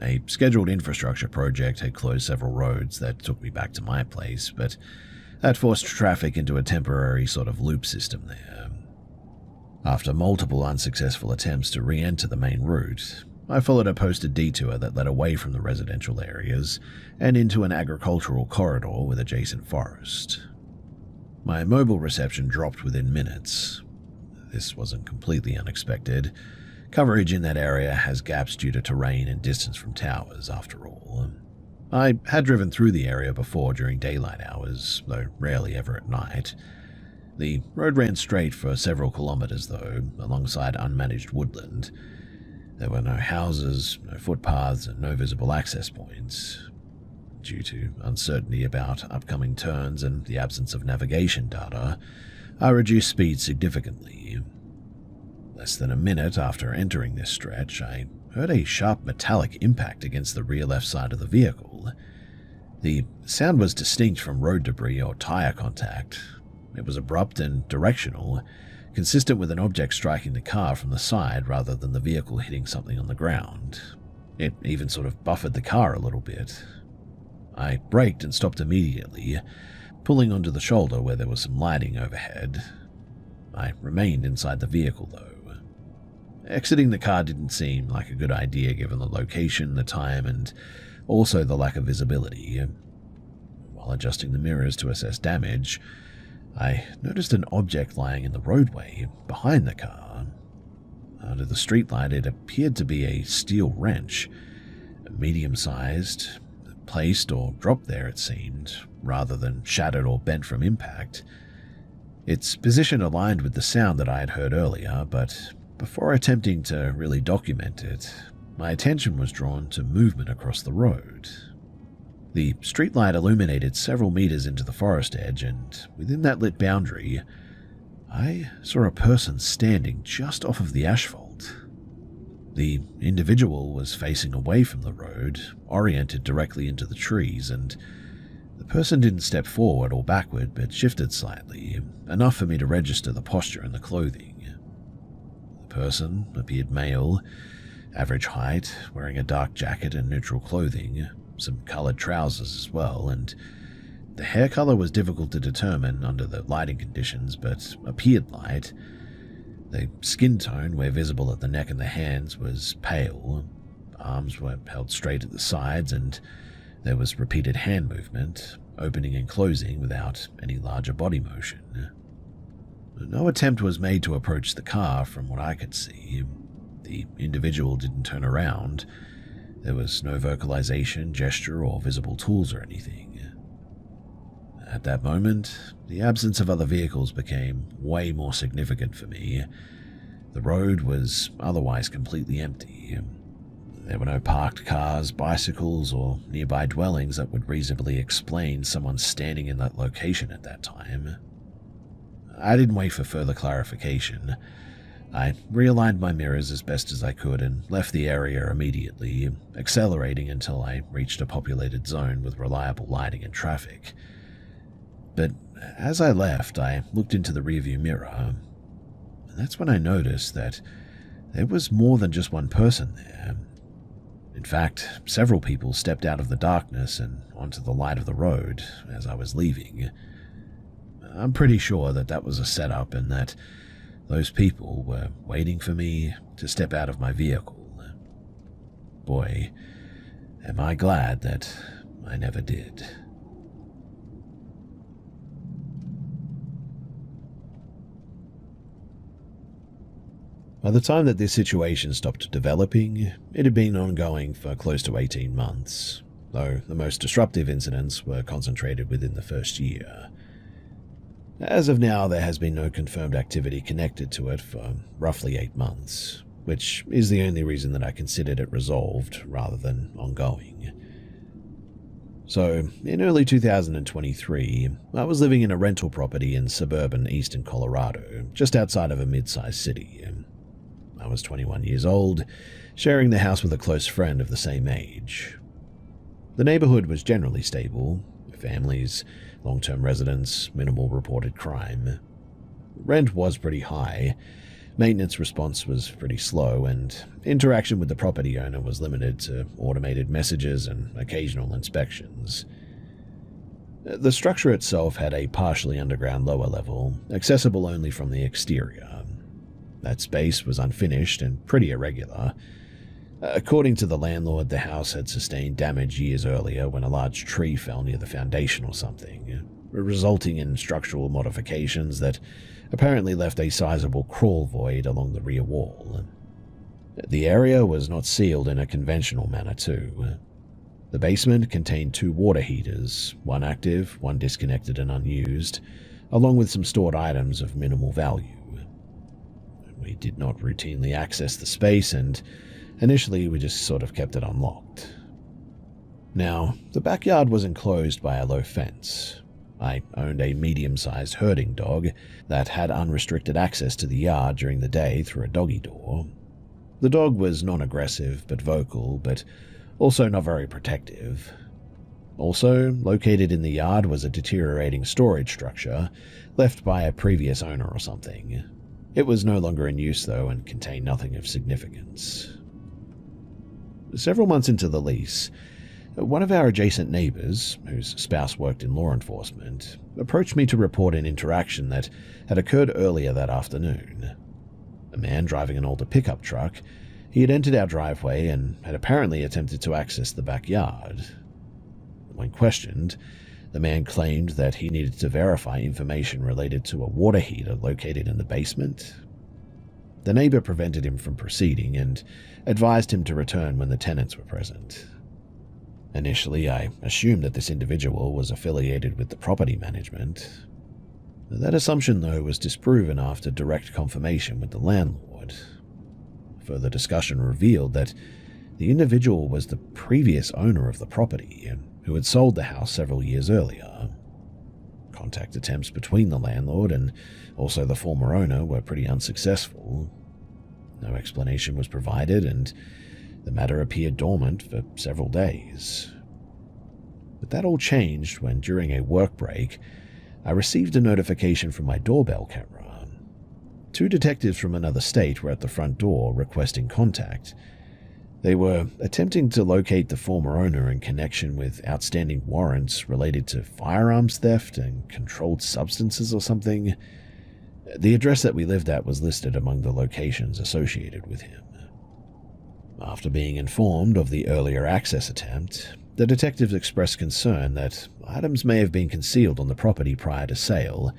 A scheduled infrastructure project had closed several roads that took me back to my place, but that forced traffic into a temporary sort of loop system there. After multiple unsuccessful attempts to re-enter the main route, I followed a posted detour that led away from the residential areas and into an agricultural corridor with adjacent forest. My mobile reception dropped within minutes. This wasn't completely unexpected. Coverage in that area has gaps due to terrain and distance from towers, after all. I had driven through the area before during daylight hours, though rarely ever at night. The road ran straight for several kilometers, though, alongside unmanaged woodland. There were no houses, no footpaths, and no visible access points. Due to uncertainty about upcoming turns and the absence of navigation data, I reduced speed significantly. Less than a minute after entering this stretch, I heard a sharp metallic impact against the rear left side of the vehicle. The sound was distinct from road debris or tire contact. It was abrupt and directional, consistent with an object striking the car from the side rather than the vehicle hitting something on the ground. It even sort of buffered the car a little bit. I braked and stopped immediately, pulling onto the shoulder where there was some lighting overhead. I remained inside the vehicle, though. Exiting the car didn't seem like a good idea given the location, the time, and also the lack of visibility. While adjusting the mirrors to assess damage, I noticed an object lying in the roadway behind the car. Under the streetlight, it appeared to be a steel wrench, medium-sized, placed or dropped there, it seemed, rather than shattered or bent from impact. Its position aligned with the sound that I had heard earlier, but before attempting to really document it, my attention was drawn to movement across the road. The streetlight illuminated several meters into the forest edge, and within that lit boundary, I saw a person standing just off of the asphalt. The individual was facing away from the road, oriented directly into the trees, and the person didn't step forward or backward, but shifted slightly, enough for me to register the posture and the clothing. The person appeared male, average height, wearing a dark jacket and neutral clothing, some colored trousers as well, and the hair color was difficult to determine under the lighting conditions, but appeared light. The skin tone, where visible at the neck and the hands, was pale. Arms were held straight at the sides, and there was repeated hand movement, opening and closing without any larger body motion. No attempt was made to approach the car from what I could see. The individual didn't turn around. There was no vocalization, gesture, or visible tools or anything. At that moment, the absence of other vehicles became way more significant for me. The road was otherwise completely empty. There were no parked cars, bicycles, or nearby dwellings that would reasonably explain someone standing in that location at that time. I didn't wait for further clarification. I realigned my mirrors as best as I could and left the area immediately, accelerating until I reached a populated zone with reliable lighting and traffic. But as I left, I looked into the rearview mirror. That's when I noticed that there was more than just one person there. In fact, several people stepped out of the darkness and onto the light of the road as I was leaving. I'm pretty sure that that was a setup and that those people were waiting for me to step out of my vehicle. Boy, am I glad that I never did. By the time that this situation stopped developing, it had been ongoing for close to 18 months, though the most disruptive incidents were concentrated within the first year. As of now, there has been no confirmed activity connected to it for roughly 8 months, which is the only reason that I considered it resolved rather than ongoing. So, in early 2023, I was living in a rental property in suburban eastern Colorado, just outside of a mid-sized city. I was 21 years old, sharing the house with a close friend of the same age. The neighborhood was generally stable, families, long-term residents, minimal reported crime. Rent was pretty high, maintenance response was pretty slow, and interaction with the property owner was limited to automated messages and occasional inspections. The structure itself had a partially underground lower level, accessible only from the exterior. That space was unfinished and pretty irregular. According to the landlord, the house had sustained damage years earlier when a large tree fell near the foundation or something, resulting in structural modifications that apparently left a sizable crawl void along the rear wall. The area was not sealed in a conventional manner too. The basement contained 2 water heaters, one active, one disconnected and unused, along with some stored items of minimal value. We did not routinely access the space, and initially we just sort of kept it unlocked. Now, the backyard was enclosed by a low fence. I owned a medium-sized herding dog that had unrestricted access to the yard during the day through a doggy door. The dog was non-aggressive but vocal, but also not very protective. Also, located in the yard was a deteriorating storage structure left by a previous owner or something. It was no longer in use, though, and contained nothing of significance. Several months into the lease, one of our adjacent neighbors, whose spouse worked in law enforcement, approached me to report an interaction that had occurred earlier that afternoon. A man driving an older pickup truck, he had entered our driveway and had apparently attempted to access the backyard. When questioned, the man claimed that he needed to verify information related to a water heater located in the basement. The neighbor prevented him from proceeding and advised him to return when the tenants were present. Initially, I assumed that this individual was affiliated with the property management. That assumption, though, was disproven after direct confirmation with the landlord. Further discussion revealed that the individual was the previous owner of the property who had sold the house several years earlier. Contact attempts between the landlord and also the former owner were pretty unsuccessful. No explanation was provided, and the matter appeared dormant for several days. But that all changed when, during a work break, I received a notification from my doorbell camera. 2 detectives from another state were at the front door requesting contact. They were attempting to locate the former owner in connection with outstanding warrants related to firearms theft and controlled substances or something. The address that we lived at was listed among the locations associated with him. After being informed of the earlier access attempt, The detectives expressed concern that items may have been concealed on the property prior to sale,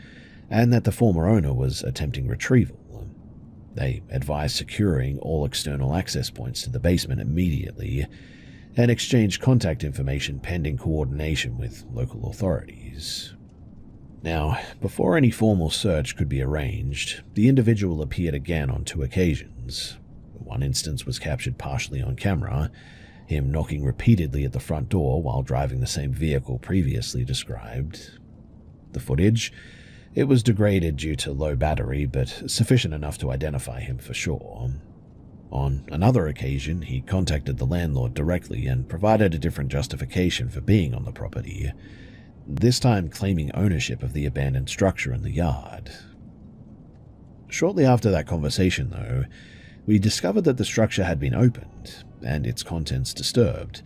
and that the former owner was attempting retrieval. They advised securing all external access points to the basement immediately and exchanged contact information pending coordination with local authorities. Now, before any formal search could be arranged, the individual appeared again on 2 occasions. One instance was captured partially on camera, him knocking repeatedly at the front door while driving the same vehicle previously described. The footage, it was degraded due to low battery, but sufficient enough to identify him for sure. On another occasion, he contacted the landlord directly and provided a different justification for being on the property, this time claiming ownership of the abandoned structure in the yard. Shortly after that conversation, though, we discovered that the structure had been opened and its contents disturbed.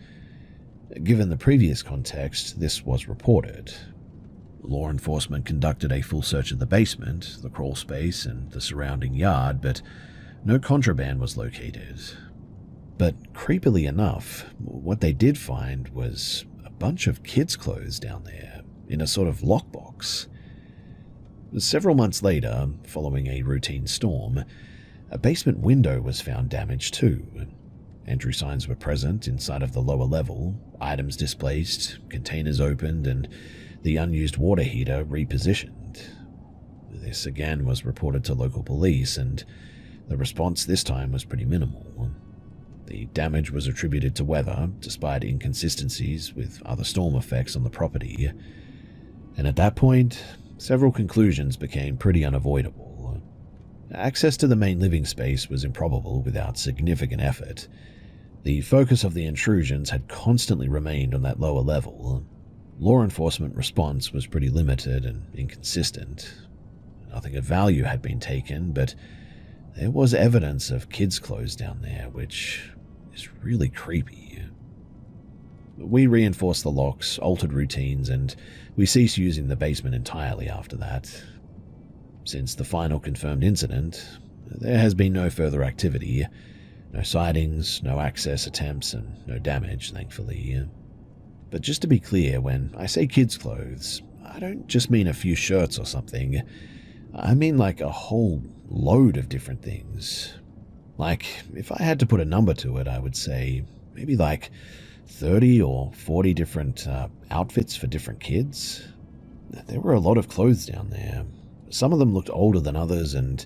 Given the previous context, this was reported. Law enforcement conducted a full search of the basement, the crawl space, and the surrounding yard, but no contraband was located. But creepily enough, what they did find was a bunch of kids' clothes down there, in a sort of lockbox. Several months later, following a routine storm, a basement window was found damaged too. Entry signs were present inside of the lower level, items displaced, containers opened, and the unused water heater repositioned. This again was reported to local police, and the response this time was pretty minimal. The damage was attributed to weather, despite inconsistencies with other storm effects on the property. And at that point, several conclusions became pretty unavoidable. Access to the main living space was improbable without significant effort. The focus of the intrusions had constantly remained on that lower level. Law enforcement response was pretty limited and inconsistent. Nothing of value had been taken, but there was evidence of kids' clothes down there, which is really creepy. We reinforced the locks, altered routines, and we ceased using the basement entirely after that. Since the final confirmed incident, there has been no further activity. No sightings, no access attempts, and no damage, thankfully. But just to be clear, when I say kids' clothes, I don't just mean a few shirts or something. I mean like a whole load of different things. Like, if I had to put a number to it, I would say maybe like 30 or 40 different outfits for different kids. There were a lot of clothes down there. Some of them looked older than others, and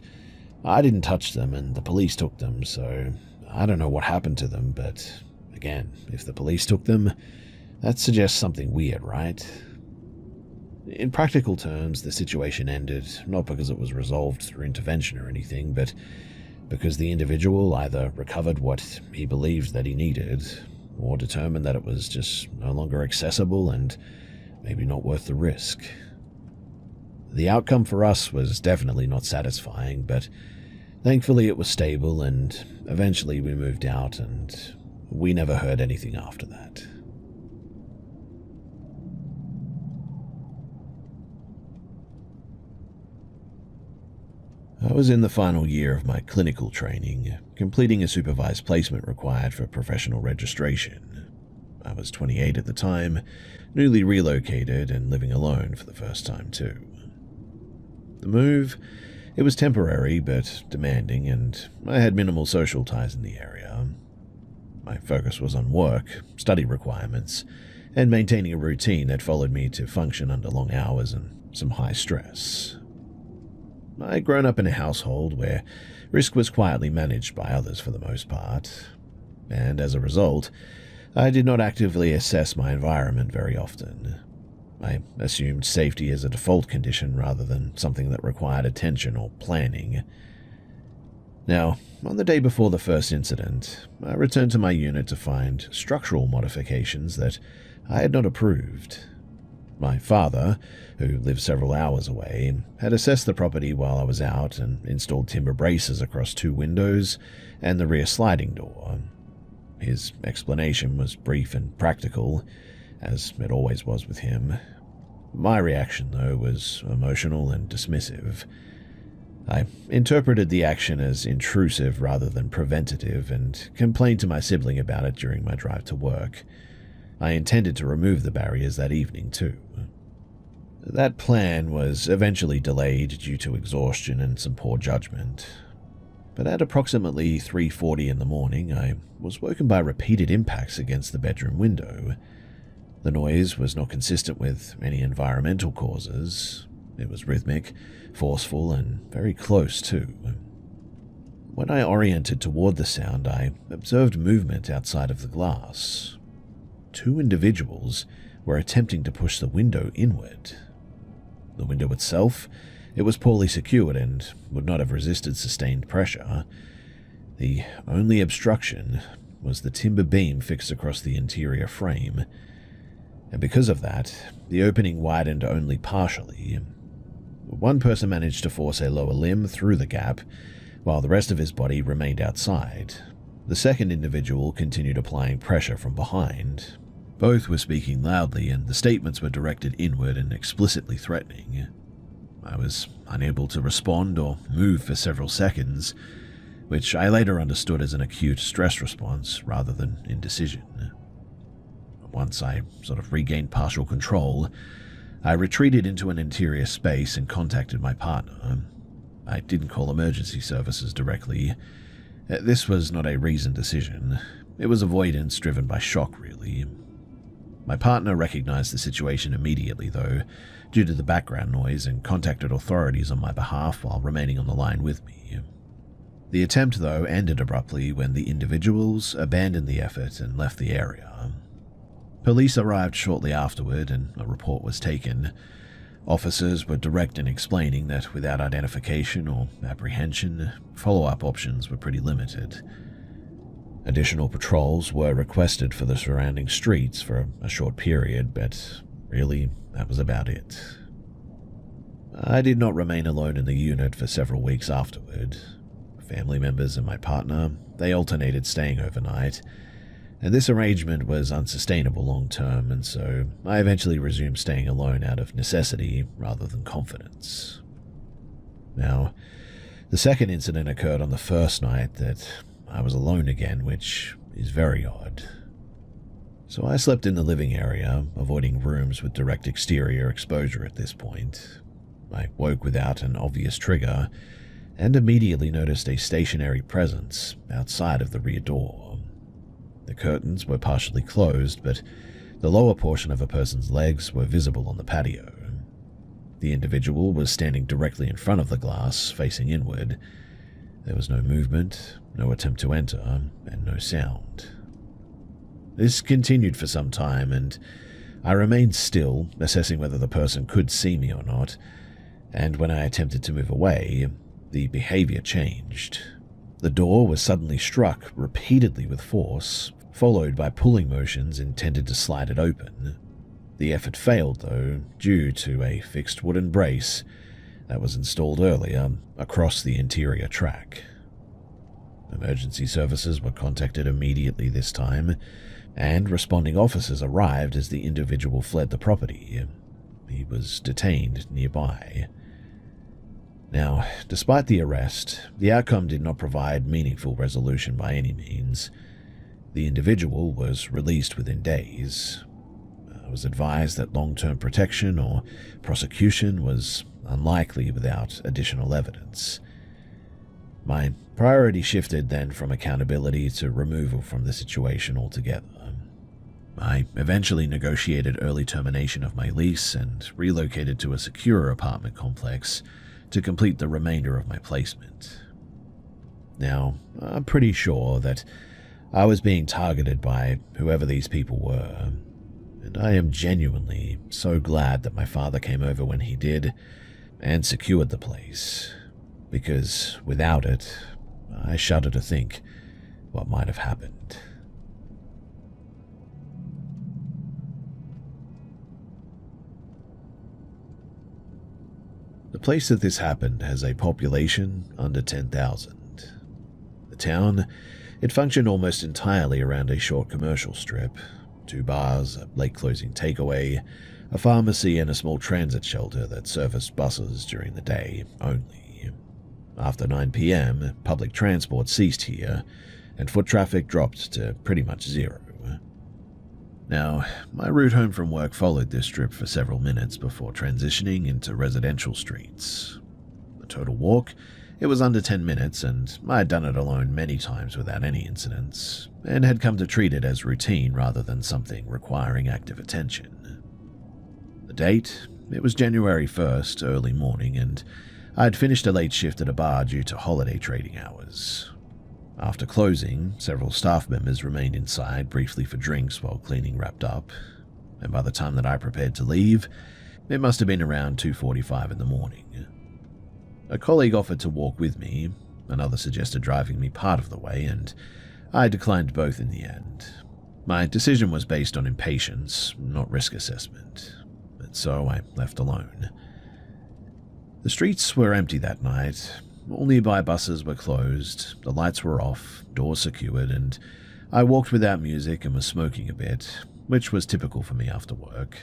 I didn't touch them, and the police took them, so I don't know what happened to them, but again, if the police took them, that suggests something weird, right? In practical terms, the situation ended not because it was resolved through intervention or anything, but because the individual either recovered what he believed that he needed, or determined that it was just no longer accessible and maybe not worth the risk. The outcome for us was definitely not satisfying, but thankfully it was stable, and eventually we moved out, and we never heard anything after that. I was in the final year of my clinical training, completing a supervised placement required for professional registration. I was 28 at the time, newly relocated and living alone for the first time too. The move, it was temporary but demanding, and I had minimal social ties in the area. My focus was on work, study requirements, and maintaining a routine that followed me to function under long hours and some high stress. I'd grown up in a household where risk was quietly managed by others for the most part, and as a result, I did not actively assess my environment very often. I assumed safety as a default condition rather than something that required attention or planning. Now, on the day before the first incident, I returned to my unit to find structural modifications that I had not approved. My father, who lived several hours away, had assessed the property while I was out and installed timber braces across 2 windows and the rear sliding door. His explanation was brief and practical, as it always was with him. My reaction, though, was emotional and dismissive. I interpreted the action as intrusive rather than preventative and complained to my sibling about it during my drive to work. I intended to remove the barriers that evening too. That plan was eventually delayed due to exhaustion and some poor judgment. But at approximately 3:40 in the morning, I was woken by repeated impacts against the bedroom window. The noise was not consistent with any environmental causes. It was rhythmic, forceful, and very close too. When I oriented toward the sound, I observed movement outside of the glass. 2 individuals were attempting to push the window inward. The window itself, it was poorly secured and would not have resisted sustained pressure. The only obstruction was the timber beam fixed across the interior frame, and because of that, the opening widened only partially. One person managed to force a lower limb through the gap, while the rest of his body remained outside. The second individual continued applying pressure from behind. Both were speaking loudly, and the statements were directed inward and explicitly threatening. I was unable to respond or move for several seconds, which I later understood as an acute stress response rather than indecision. Once I sort of regained partial control, I retreated into an interior space and contacted my partner. I didn't call emergency services directly. This was not a reasoned decision. It was avoidance driven by shock, really. My partner recognized the situation immediately, though, due to the background noise, and contacted authorities on my behalf while remaining on the line with me. The attempt, though, ended abruptly when the individuals abandoned the effort and left the area. Police arrived shortly afterward, and a report was taken. Officers were direct in explaining that without identification or apprehension, follow-up options were pretty limited. Additional patrols were requested for the surrounding streets for a short period, but really, that was about it. I did not remain alone in the unit for several weeks afterward. Family members and my partner, they alternated staying overnight, and this arrangement was unsustainable long-term, and so I eventually resumed staying alone out of necessity rather than confidence. Now, the second incident occurred on the first night that I was alone again, which is very odd. So I slept in the living area, avoiding rooms with direct exterior exposure at this point. I woke without an obvious trigger, and immediately noticed a stationary presence outside of the rear door. The curtains were partially closed, but the lower portion of a person's legs were visible on the patio. The individual was standing directly in front of the glass, facing inward. There was no movement, no attempt to enter, and no sound. This continued for some time, and I remained still, assessing whether the person could see me or not, and when I attempted to move away, the behavior changed. The door was suddenly struck repeatedly with force, followed by pulling motions intended to slide it open. The effort failed, though, due to a fixed wooden brace that was installed earlier across the interior track. Emergency services were contacted immediately this time, and responding officers arrived as the individual fled the property. He was detained nearby. Now, despite the arrest, the outcome did not provide meaningful resolution by any means. The individual was released within days. I was advised that long-term protection or prosecution was unlikely without additional evidence. My priority shifted then from accountability to removal from the situation altogether. I eventually negotiated early termination of my lease and relocated to a secure apartment complex to complete the remainder of my placement. Now, I'm pretty sure that I was being targeted by whoever these people were, and I am genuinely so glad that my father came over when he did and secured the place, because without it, I shudder to think what might have happened. The place that this happened has a population under 10,000. The town, it functioned almost entirely around a short commercial strip, 2 bars, a late-closing takeaway, a pharmacy, and a small transit shelter that serviced buses during the day only. After 9 p.m., public transport ceased here, and foot traffic dropped to pretty much zero. Now, my route home from work followed this strip for several minutes before transitioning into residential streets. The total walk, it was under 10 minutes, and I had done it alone many times without any incidents, and had come to treat it as routine rather than something requiring active attention. The date, it was January 1st, early morning, and I had finished a late shift at a bar due to holiday trading hours. After closing, several staff members remained inside briefly for drinks while cleaning wrapped up, and by the time that I prepared to leave, it must have been around 2:45 in the morning. A colleague offered to walk with me, another suggested driving me part of the way, and I declined both in the end. My decision was based on impatience, not risk assessment, and so I left alone. The streets were empty that night. All nearby buses were closed, the lights were off, doors secured, and I walked without music and was smoking a bit, which was typical for me after work.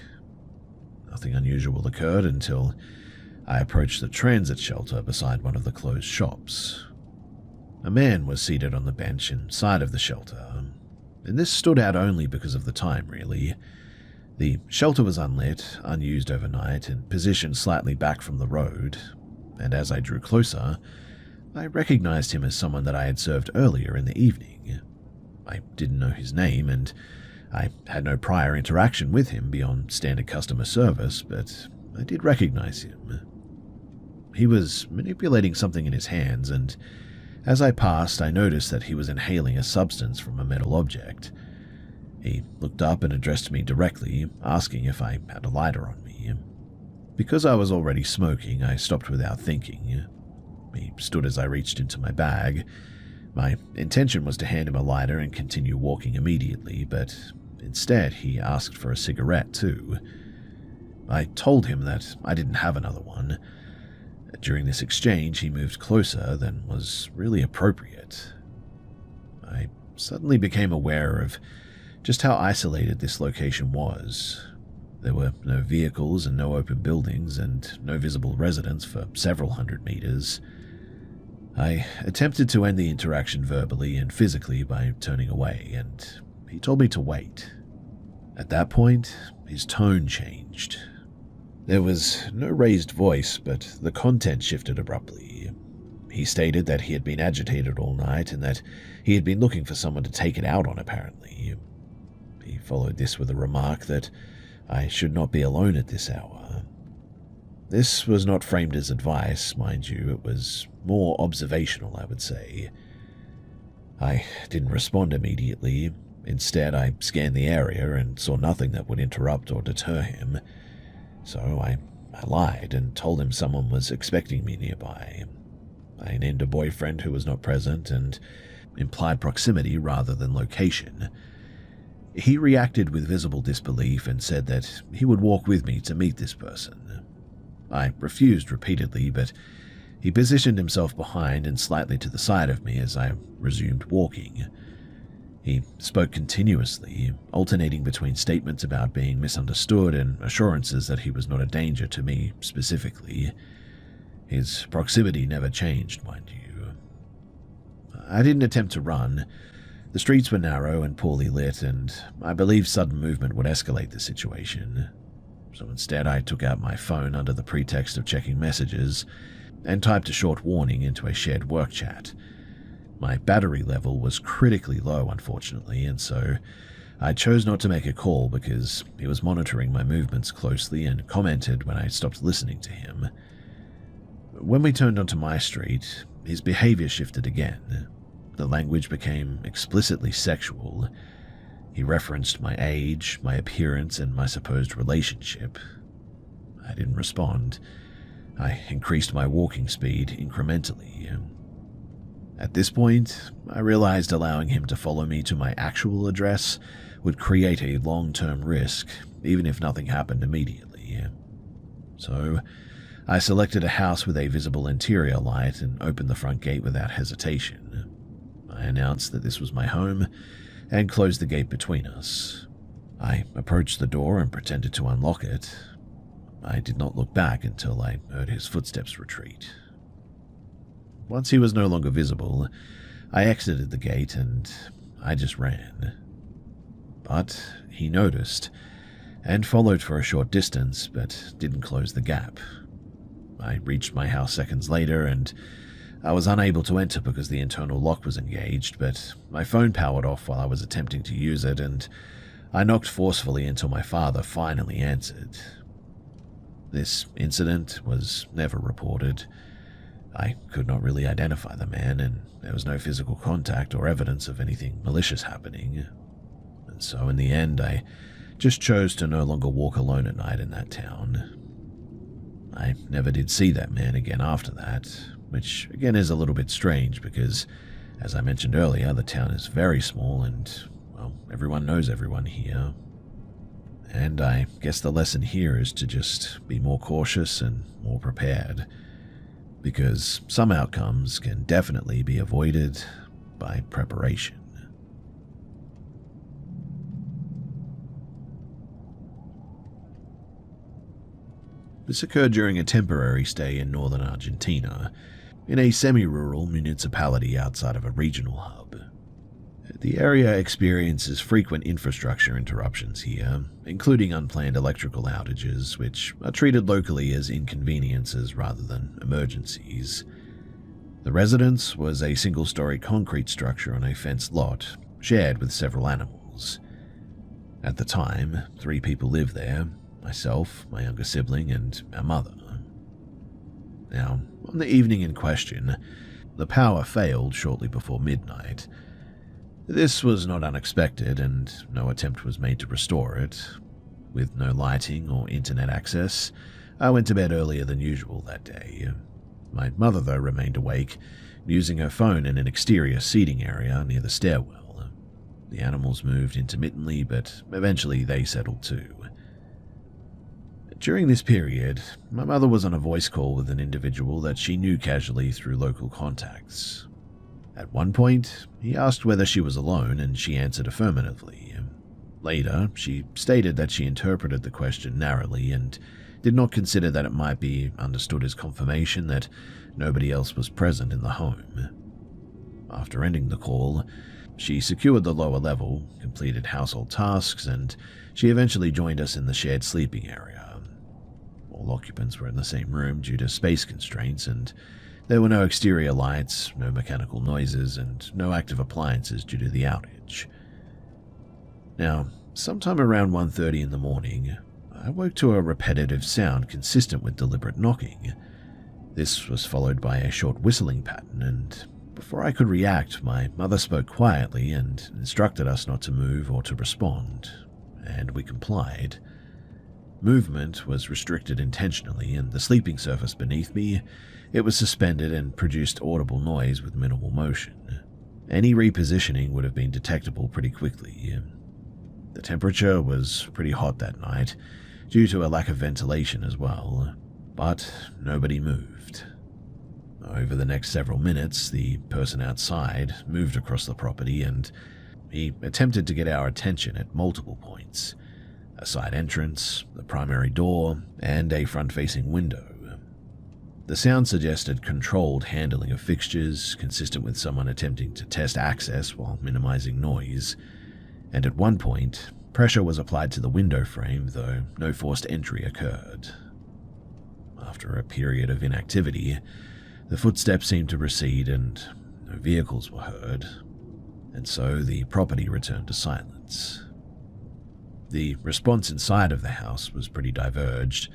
Nothing unusual occurred until I approached the transit shelter beside one of the closed shops. A man was seated on the bench inside of the shelter, and this stood out only because of the time, really. The shelter was unlit, unused overnight, and positioned slightly back from the road, and as I drew closer, I recognized him as someone that I had served earlier in the evening. I didn't know his name, and I had no prior interaction with him beyond standard customer service, but I did recognize him. He was manipulating something in his hands, and as I passed, I noticed that he was inhaling a substance from a metal object. He looked up and addressed me directly, asking if I had a lighter on me. Because I was already smoking, I stopped without thinking. He stood as I reached into my bag. My intention was to hand him a lighter and continue walking immediately, but instead he asked for a cigarette too. I told him that I didn't have another one. During this exchange, he moved closer than was really appropriate. I suddenly became aware of just how isolated this location was. There were no vehicles and no open buildings and no visible residents for several hundred meters. I attempted to end the interaction verbally and physically by turning away, and he told me to wait. At that point, his tone changed. There was no raised voice, but the content shifted abruptly. He stated that he had been agitated all night and that he had been looking for someone to take it out on, apparently. He followed this with a remark that I should not be alone at this hour. This was not framed as advice, mind you, it was more observational, I would say. I didn't respond immediately. Instead, I scanned the area and saw nothing that would interrupt or deter him. So I lied and told him someone was expecting me nearby. I named a boyfriend who was not present and implied proximity rather than location. He reacted with visible disbelief and said that he would walk with me to meet this person. I refused repeatedly, but he positioned himself behind and slightly to the side of me as I resumed walking. He spoke continuously, alternating between statements about being misunderstood and assurances that he was not a danger to me specifically. His proximity never changed, mind you. I didn't attempt to run. The streets were narrow and poorly lit, and I believed sudden movement would escalate the situation. So instead, I took out my phone under the pretext of checking messages and typed a short warning into a shared work chat. My battery level was critically low, unfortunately, and so I chose not to make a call because he was monitoring my movements closely and commented when I stopped listening to him. When we turned onto my street, his behavior shifted again. The language became explicitly sexual. He referenced my age, my appearance, and my supposed relationship. I didn't respond. I increased my walking speed incrementally. At this point, I realized allowing him to follow me to my actual address would create a long-term risk, even if nothing happened immediately. So, I selected a house with a visible interior light and opened the front gate without hesitation. I announced that this was my home and closed the gate between us. I approached the door and pretended to unlock it. I did not look back until I heard his footsteps retreat. Once he was no longer visible, I exited the gate and I just ran. But he noticed and followed for a short distance, but didn't close the gap. I reached my house seconds later, and I was unable to enter because the internal lock was engaged, but my phone powered off while I was attempting to use it, and I knocked forcefully until my father finally answered. This incident was never reported. I could not really identify the man, and there was no physical contact or evidence of anything malicious happening. And so in the end, I just chose to no longer walk alone at night in that town. I never did see that man again after that, which again is a little bit strange because, as I mentioned earlier, the town is very small and, well, everyone knows everyone here. And I guess the lesson here is to just be more cautious and more prepared, because some outcomes can definitely be avoided by preparation. This occurred during a temporary stay in northern Argentina, in a semi-rural municipality outside of a regional hub. The area experiences frequent infrastructure interruptions here, including unplanned electrical outages, which are treated locally as inconveniences rather than emergencies. The residence was a single-story concrete structure on a fenced lot, shared with several animals. At the time, 3 people lived there: myself, my younger sibling, and our mother. Now, on the evening in question, the power failed shortly before midnight. This was not unexpected, and no attempt was made to restore it. With no lighting or internet access, I went to bed earlier than usual that day. My mother, though, remained awake, using her phone in an exterior seating area near the stairwell. The animals moved intermittently, but eventually they settled too. During this period, my mother was on a voice call with an individual that she knew casually through local contacts. At one point, he asked whether she was alone, and she answered affirmatively. Later, she stated that she interpreted the question narrowly and did not consider that it might be understood as confirmation that nobody else was present in the home. After ending the call, she secured the lower level, completed household tasks, and she eventually joined us in the shared sleeping area. All occupants were in the same room due to space constraints, and there were no exterior lights, no mechanical noises, and no active appliances due to the outage. Now, sometime around 1:30 in the morning, I woke to a repetitive sound consistent with deliberate knocking. This was followed by a short whistling pattern, and before I could react, my mother spoke quietly and instructed us not to move or to respond, and we complied. Movement was restricted intentionally, and the sleeping surface beneath me, it was suspended and produced audible noise with minimal motion. Any repositioning would have been detectable pretty quickly. The temperature was pretty hot that night, due to a lack of ventilation as well, but nobody moved. Over the next several minutes, the person outside moved across the property, and he attempted to get our attention at multiple points: a side entrance, the primary door, and a front-facing window. The sound suggested controlled handling of fixtures, consistent with someone attempting to test access while minimizing noise, and at one point, pressure was applied to the window frame, though no forced entry occurred. After a period of inactivity, the footsteps seemed to recede and no vehicles were heard, and so the property returned to silence. The response inside of the house was pretty diverged.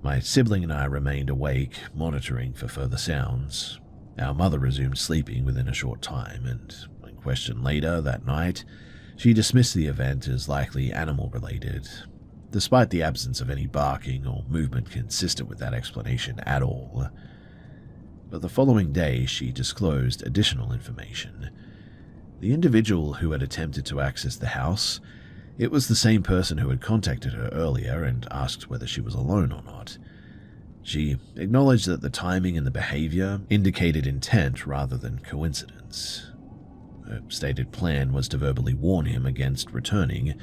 My sibling and I remained awake, monitoring for further sounds. Our mother resumed sleeping within a short time, and when questioned later that night, she dismissed the event as likely animal-related, despite the absence of any barking or movement consistent with that explanation at all. But the following day, she disclosed additional information. The individual who had attempted to access the house, it was the same person who had contacted her earlier and asked whether she was alone or not. She acknowledged that the timing and the behavior indicated intent rather than coincidence. Her stated plan was to verbally warn him against returning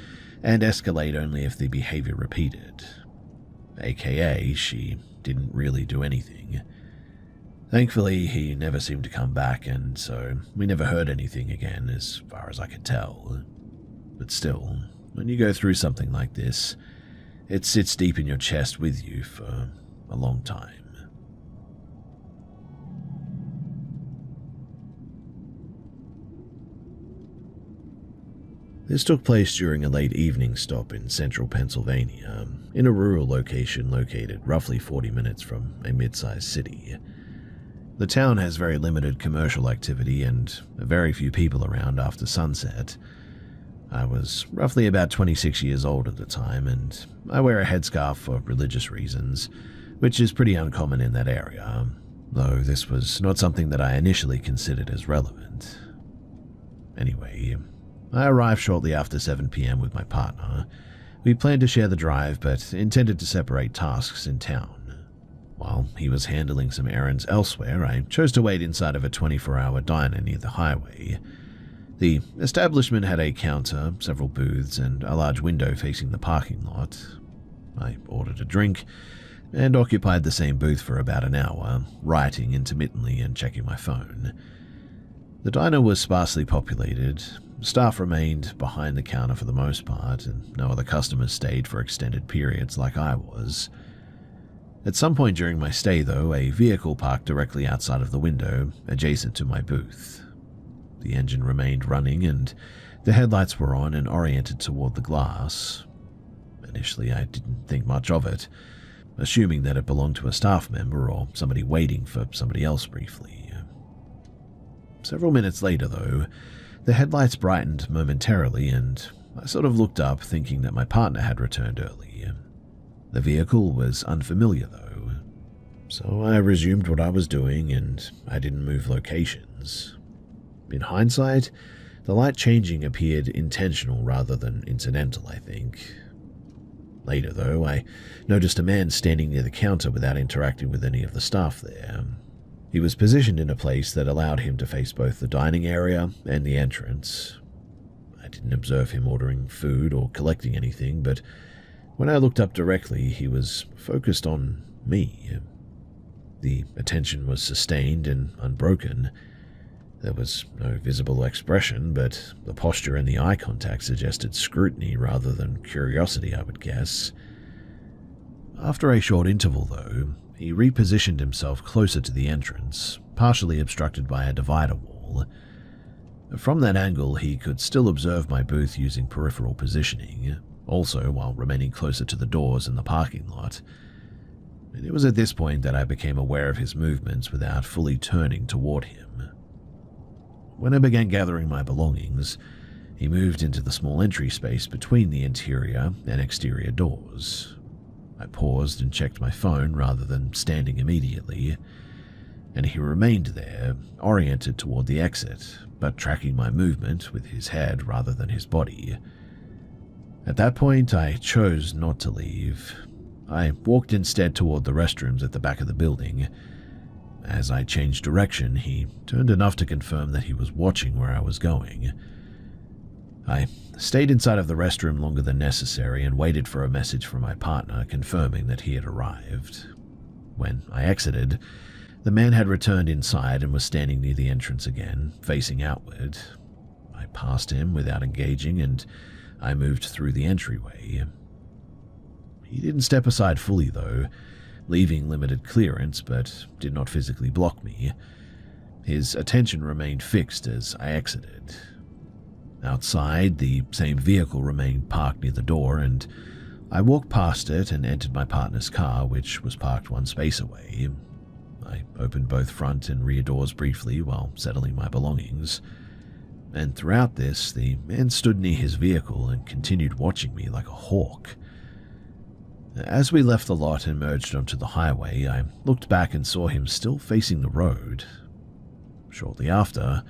and escalate only if the behavior repeated. AKA, she didn't really do anything. Thankfully, he never seemed to come back, and so we never heard anything again as far as I could tell. But still, when you go through something like this, it sits deep in your chest with you for a long time. This took place during a late evening stop in central Pennsylvania, in a rural location located roughly 40 minutes from a mid-sized city. The town has very limited commercial activity and very few people around after sunset. I was roughly about 26 years old at the time, and I wear a headscarf for religious reasons, which is pretty uncommon in that area, though this was not something that I initially considered as relevant. Anyway, I arrived shortly after 7 p.m. with my partner. We planned to share the drive, but intended to separate tasks in town. While he was handling some errands elsewhere, I chose to wait inside of a 24-hour diner near the highway. The establishment had a counter, several booths, and a large window facing the parking lot. I ordered a drink and occupied the same booth for about an hour, writing intermittently and checking my phone. The diner was sparsely populated. Staff remained behind the counter for the most part, and no other customers stayed for extended periods like I was. At some point during my stay, though, a vehicle parked directly outside of the window, adjacent to my booth. The engine remained running, and the headlights were on and oriented toward the glass. Initially, I didn't think much of it, assuming that it belonged to a staff member or somebody waiting for somebody else briefly. Several minutes later, though, the headlights brightened momentarily, and I sort of looked up, thinking that my partner had returned early. The vehicle was unfamiliar, though, so I resumed what I was doing, and I didn't move locations. In hindsight, the light changing appeared intentional rather than incidental, I think. Later, though, I noticed a man standing near the counter without interacting with any of the staff there. He was positioned in a place that allowed him to face both the dining area and the entrance. I didn't observe him ordering food or collecting anything, but when I looked up directly, he was focused on me. The attention was sustained and unbroken. There was no visible expression, but the posture and the eye contact suggested scrutiny rather than curiosity, I would guess. After a short interval, though, he repositioned himself closer to the entrance, partially obstructed by a divider wall. From that angle, he could still observe my booth using peripheral positioning, also while remaining closer to the doors in the parking lot. And it was at this point that I became aware of his movements without fully turning toward him. When I began gathering my belongings, he moved into the small entry space between the interior and exterior doors. I paused and checked my phone rather than standing immediately, and he remained there, oriented toward the exit, but tracking my movement with his head rather than his body. At that point, I chose not to leave. I walked instead toward the restrooms at the back of the building. As I changed direction, he turned enough to confirm that he was watching where I was going. I stayed inside of the restroom longer than necessary and waited for a message from my partner confirming that he had arrived. When I exited, the man had returned inside and was standing near the entrance again, facing outward. I passed him without engaging, and I moved through the entryway. He didn't step aside fully, though, leaving limited clearance, but did not physically block me. His attention remained fixed as I exited. Outside, the same vehicle remained parked near the door, and I walked past it and entered my partner's car, which was parked one space away. I opened both front and rear doors briefly while settling my belongings. And throughout this, the man stood near his vehicle and continued watching me like a hawk. As we left the lot and merged onto the highway, I looked back and saw him still facing the road. Shortly after,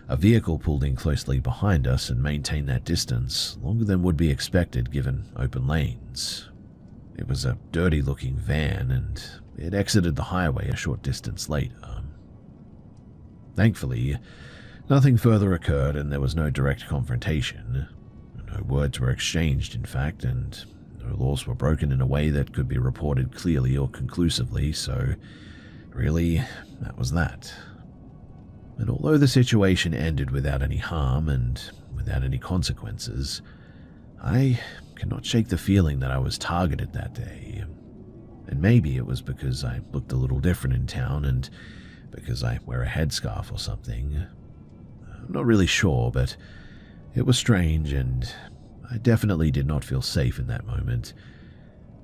a vehicle pulled in closely behind us and maintained that distance longer than would be expected given open lanes. It was a dirty-looking van, and it exited the highway a short distance later. Thankfully, nothing further occurred and there was no direct confrontation. No words were exchanged, in fact, and no laws were broken in a way that could be reported clearly or conclusively, so really, that was that. And although the situation ended without any harm and without any consequences, I cannot shake the feeling that I was targeted that day. And maybe it was because I looked a little different in town and because I wear a headscarf or something. I'm not really sure, but it was strange, and I definitely did not feel safe in that moment.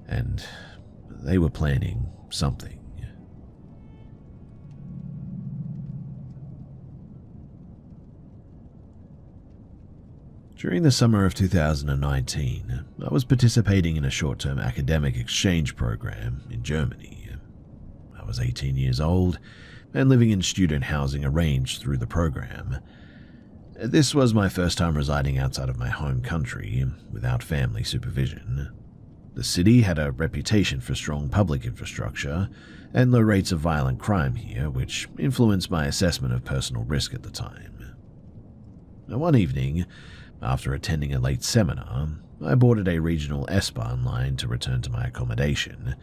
And they were planning something. During the summer of 2019, I was participating in a short-term academic exchange program in Germany. I was 18 years old and living in student housing arranged through the program. This was my first time residing outside of my home country without family supervision. The city had a reputation for strong public infrastructure and low rates of violent crime here, which influenced my assessment of personal risk at the time. One evening, after attending a late seminar, I boarded a regional S-Bahn line to return to my accommodation.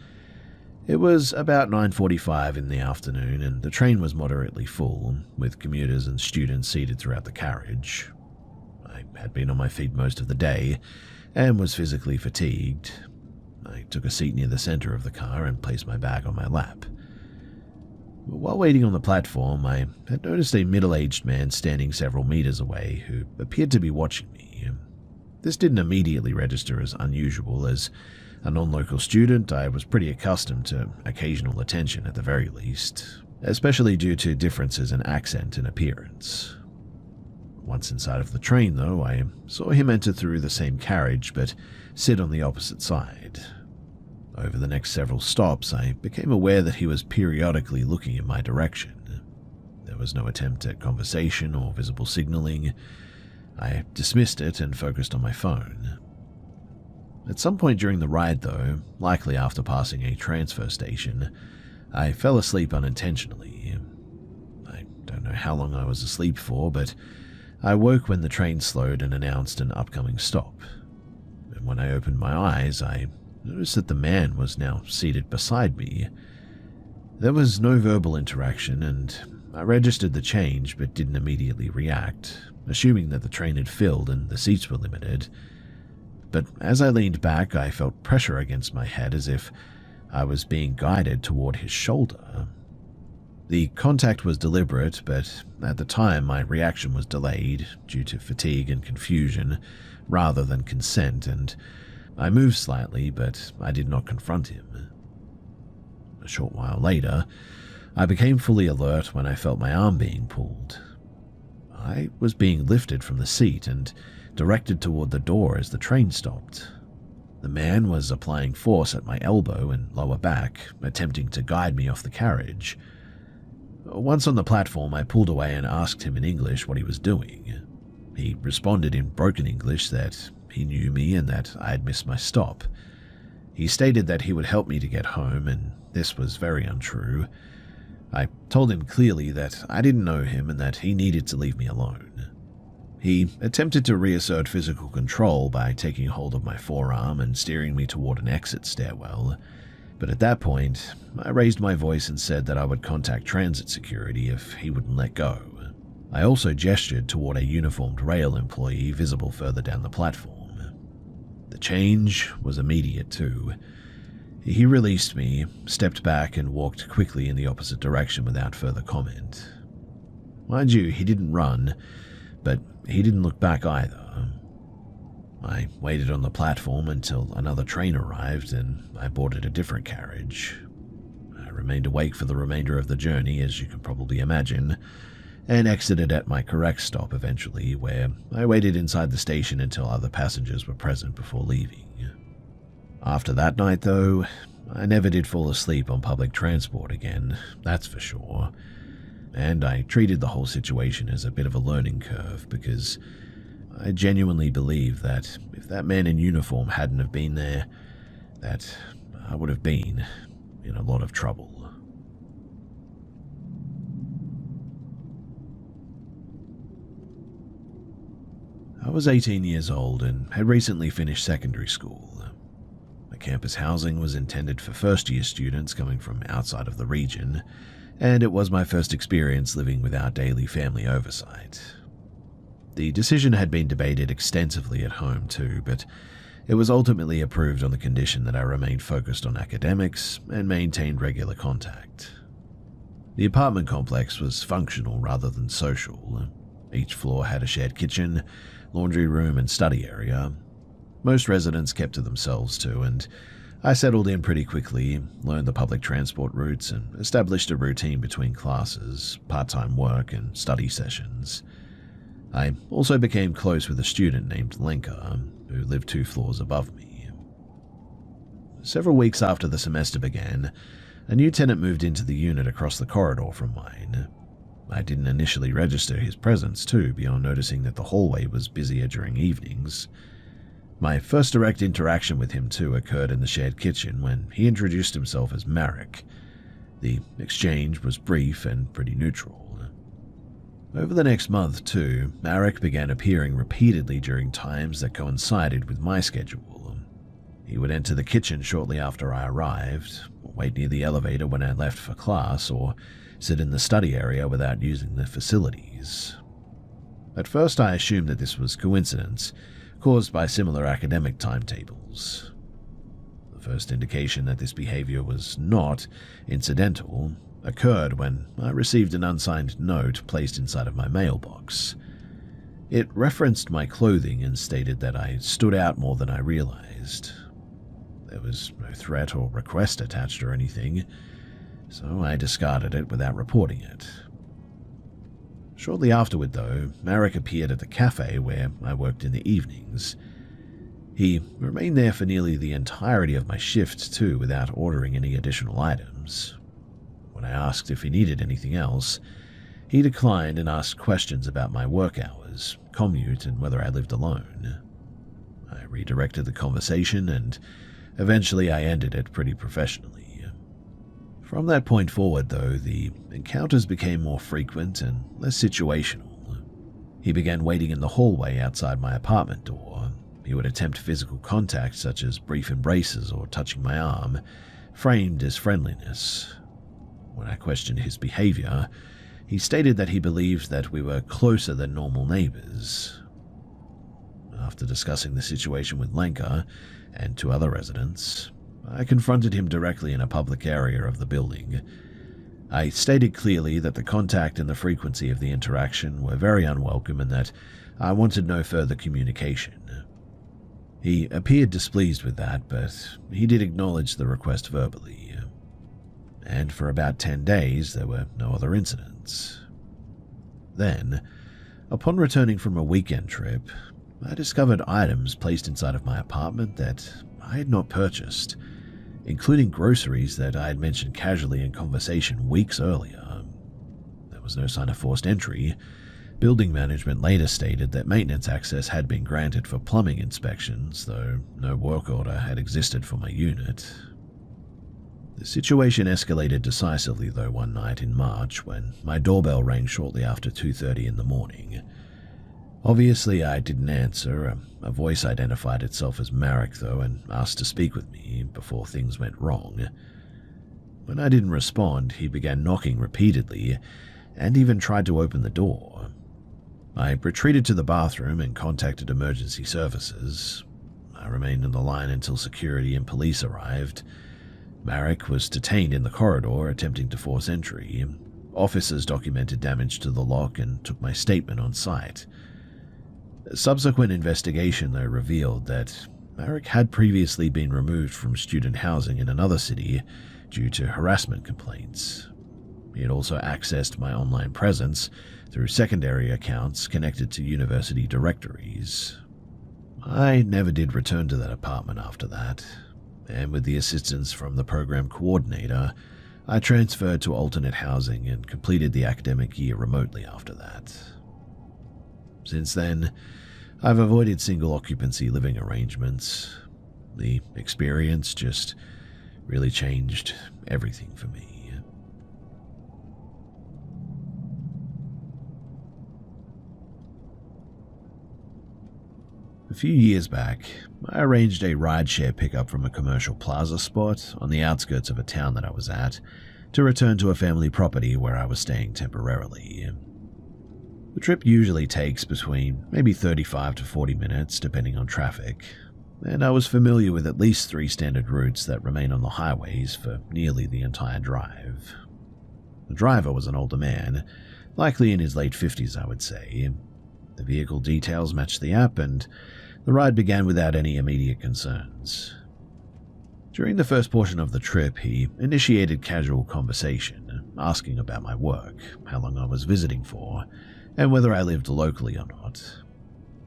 It was about 9:45 in the afternoon, and the train was moderately full, with commuters and students seated throughout the carriage. I had been on my feet most of the day and was physically fatigued. I took a seat near the center of the car and placed my bag on my lap. While waiting on the platform, I had noticed a middle-aged man standing several meters away who appeared to be watching me. This didn't immediately register as unusual. As a non-local student, I was pretty accustomed to occasional attention at the very least, especially due to differences in accent and appearance. Once inside of the train, though, I saw him enter through the same carriage but sit on the opposite side. Over the next several stops, I became aware that he was periodically looking in my direction. There was no attempt at conversation or visible signaling. I dismissed it and focused on my phone. At some point during the ride, though, likely after passing a transfer station, I fell asleep unintentionally. I don't know how long I was asleep for, but I woke when the train slowed and announced an upcoming stop. And when I opened my eyes, I noticed that the man was now seated beside me. There was no verbal interaction, and I registered the change but didn't immediately react, assuming that the train had filled and the seats were limited. But as I leaned back, I felt pressure against my head as if I was being guided toward his shoulder. The contact was deliberate, but at the time my reaction was delayed due to fatigue and confusion rather than consent, and I moved slightly, but I did not confront him. A short while later, I became fully alert when I felt my arm being pulled. I was being lifted from the seat and directed toward the door as the train stopped. The man was applying force at my elbow and lower back, attempting to guide me off the carriage. Once on the platform, I pulled away and asked him in English what he was doing. He responded in broken English that he knew me and that I had missed my stop. He stated that he would help me to get home, and this was very untrue. I told him clearly that I didn't know him and that he needed to leave me alone. He attempted to reassert physical control by taking hold of my forearm and steering me toward an exit stairwell, but at that point, I raised my voice and said that I would contact transit security if he wouldn't let go. I also gestured toward a uniformed rail employee visible further down the platform. The change was immediate too. He released me, stepped back, and walked quickly in the opposite direction without further comment. Mind you, he didn't run, but he didn't look back either. I waited on the platform until another train arrived and I boarded a different carriage. I remained awake for the remainder of the journey, as you can probably imagine, and exited at my correct stop eventually, where I waited inside the station until other passengers were present before leaving. After that night, though, I never did fall asleep on public transport again, that's for sure. And I treated the whole situation as a bit of a learning curve, because I genuinely believe that if that man in uniform hadn't have been there, that I would have been in a lot of trouble. I was 18 years old and had recently finished secondary school. The campus housing was intended for first-year students coming from outside of the region, and it was my first experience living without daily family oversight. The decision had been debated extensively at home too, but it was ultimately approved on the condition that I remained focused on academics and maintained regular contact. The apartment complex was functional rather than social. Each floor had a shared kitchen, laundry room, and study area. Most residents kept to themselves too, and I settled in pretty quickly, learned the public transport routes, and established a routine between classes, part-time work, and study sessions. I also became close with a student named Lenka, who lived 2 floors above me. Several weeks after the semester began, a new tenant moved into the unit across the corridor from mine. I didn't initially register his presence too, beyond noticing that the hallway was busier during evenings. My first direct interaction with him too occurred in the shared kitchen when he introduced himself as Marek. The exchange was brief and pretty neutral. Over the next month too, Marek began appearing repeatedly during times that coincided with my schedule. He would enter the kitchen shortly after I arrived, or wait near the elevator when I left for class, or sit in the study area without using the facilities. At first I assumed that this was coincidence, caused by similar academic timetables. The first indication that this behavior was not incidental occurred when I received an unsigned note placed inside of my mailbox. It referenced my clothing and stated that I stood out more than I realized. There was no threat or request attached or anything, so I discarded it without reporting it. Shortly afterward, though, Marek appeared at the cafe where I worked in the evenings. He remained there for nearly the entirety of my shift, too, without ordering any additional items. When I asked if he needed anything else, he declined and asked questions about my work hours, commute, and whether I lived alone. I redirected the conversation, and eventually I ended it pretty professionally. From that point forward, though, the encounters became more frequent and less situational. He began waiting in the hallway outside my apartment door. He would attempt physical contact, such as brief embraces or touching my arm, framed as friendliness. When I questioned his behavior, he stated that he believed that we were closer than normal neighbors. After discussing the situation with Lenka and 2 other residents, I confronted him directly in a public area of the building. I stated clearly that the contact and the frequency of the interaction were very unwelcome and that I wanted no further communication. He appeared displeased with that, but he did acknowledge the request verbally. And for about 10 days, there were no other incidents. Then, upon returning from a weekend trip, I discovered items placed inside of my apartment that I had not purchased, including groceries that I had mentioned casually in conversation weeks earlier. There was no sign of forced entry. Building management later stated that maintenance access had been granted for plumbing inspections, though no work order had existed for my unit. The situation escalated decisively, though, one night in March when my doorbell rang shortly after 2:30 in the morning. Obviously, I didn't answer. A voice identified itself as Marek, though, and asked to speak with me before things went wrong. When I didn't respond, he began knocking repeatedly and even tried to open the door. I retreated to the bathroom and contacted emergency services. I remained on the line until security and police arrived. Marek was detained in the corridor, attempting to force entry. Officers documented damage to the lock and took my statement on site. Subsequent investigation, though, revealed that Marek had previously been removed from student housing in another city due to harassment complaints. He had also accessed my online presence through secondary accounts connected to university directories. I never did return to that apartment after that, and with the assistance from the program coordinator, I transferred to alternate housing and completed the academic year remotely after that. Since then, I've avoided single occupancy living arrangements. The experience just really changed everything for me. A few years back, I arranged a rideshare pickup from a commercial plaza spot on the outskirts of a town that I was at to return to a family property where I was staying temporarily. The trip usually takes between maybe 35 to 40 minutes depending on traffic, and I was familiar with at least 3 standard routes that remain on the highways for nearly the entire drive. The driver was an older man, likely in his late 50s I would say. The vehicle details matched the app, and the ride began without any immediate concerns. During the first portion of the trip, he initiated casual conversation, asking about my work, how long I was visiting for, and whether I lived locally or not.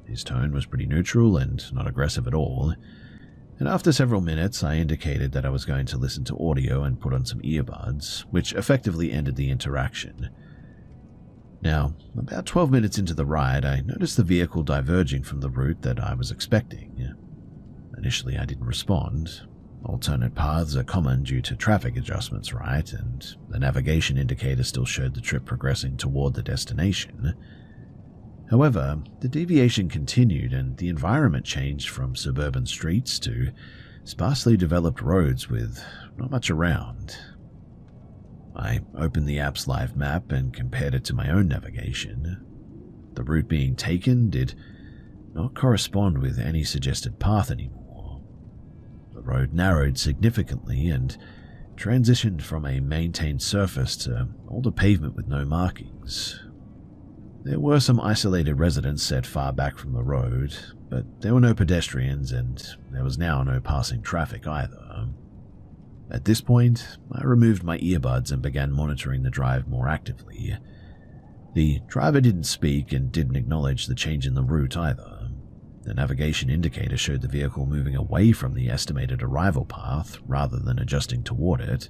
His tone was pretty neutral and not aggressive at all, and after several minutes I indicated that I was going to listen to audio and put on some earbuds, which effectively ended the interaction. Now, about 12 minutes into the ride, I noticed the vehicle diverging from the route that I was expecting. Initially, I didn't respond. Alternate paths are common due to traffic adjustments, right? And the navigation indicator still showed the trip progressing toward the destination. However, the deviation continued and the environment changed from suburban streets to sparsely developed roads with not much around. I opened the app's live map and compared it to my own navigation. The route being taken did not correspond with any suggested path anymore. The road narrowed significantly and transitioned from a maintained surface to older pavement with no markings. There were some isolated residents set far back from the road, but there were no pedestrians and there was now no passing traffic either. At this point, I removed my earbuds and began monitoring the drive more actively. The driver didn't speak and didn't acknowledge the change in the route either. The navigation indicator showed the vehicle moving away from the estimated arrival path rather than adjusting toward it.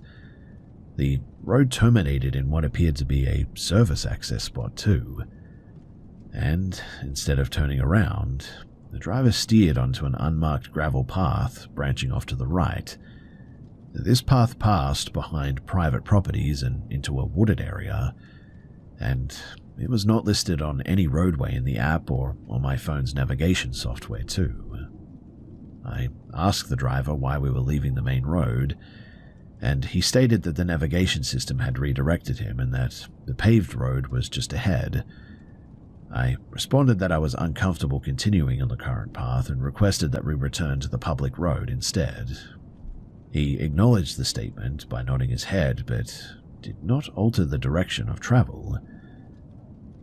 The road terminated in what appeared to be a service access spot too. And instead of turning around, the driver steered onto an unmarked gravel path branching off to the right. This path passed behind private properties and into a wooded area, and it was not listed on any roadway in the app or on my phone's navigation software too. I asked the driver why we were leaving the main road, and he stated that the navigation system had redirected him and that the paved road was just ahead. I responded that I was uncomfortable continuing on the current path and requested that we return to the public road instead. He acknowledged the statement by nodding his head, but did not alter the direction of travel.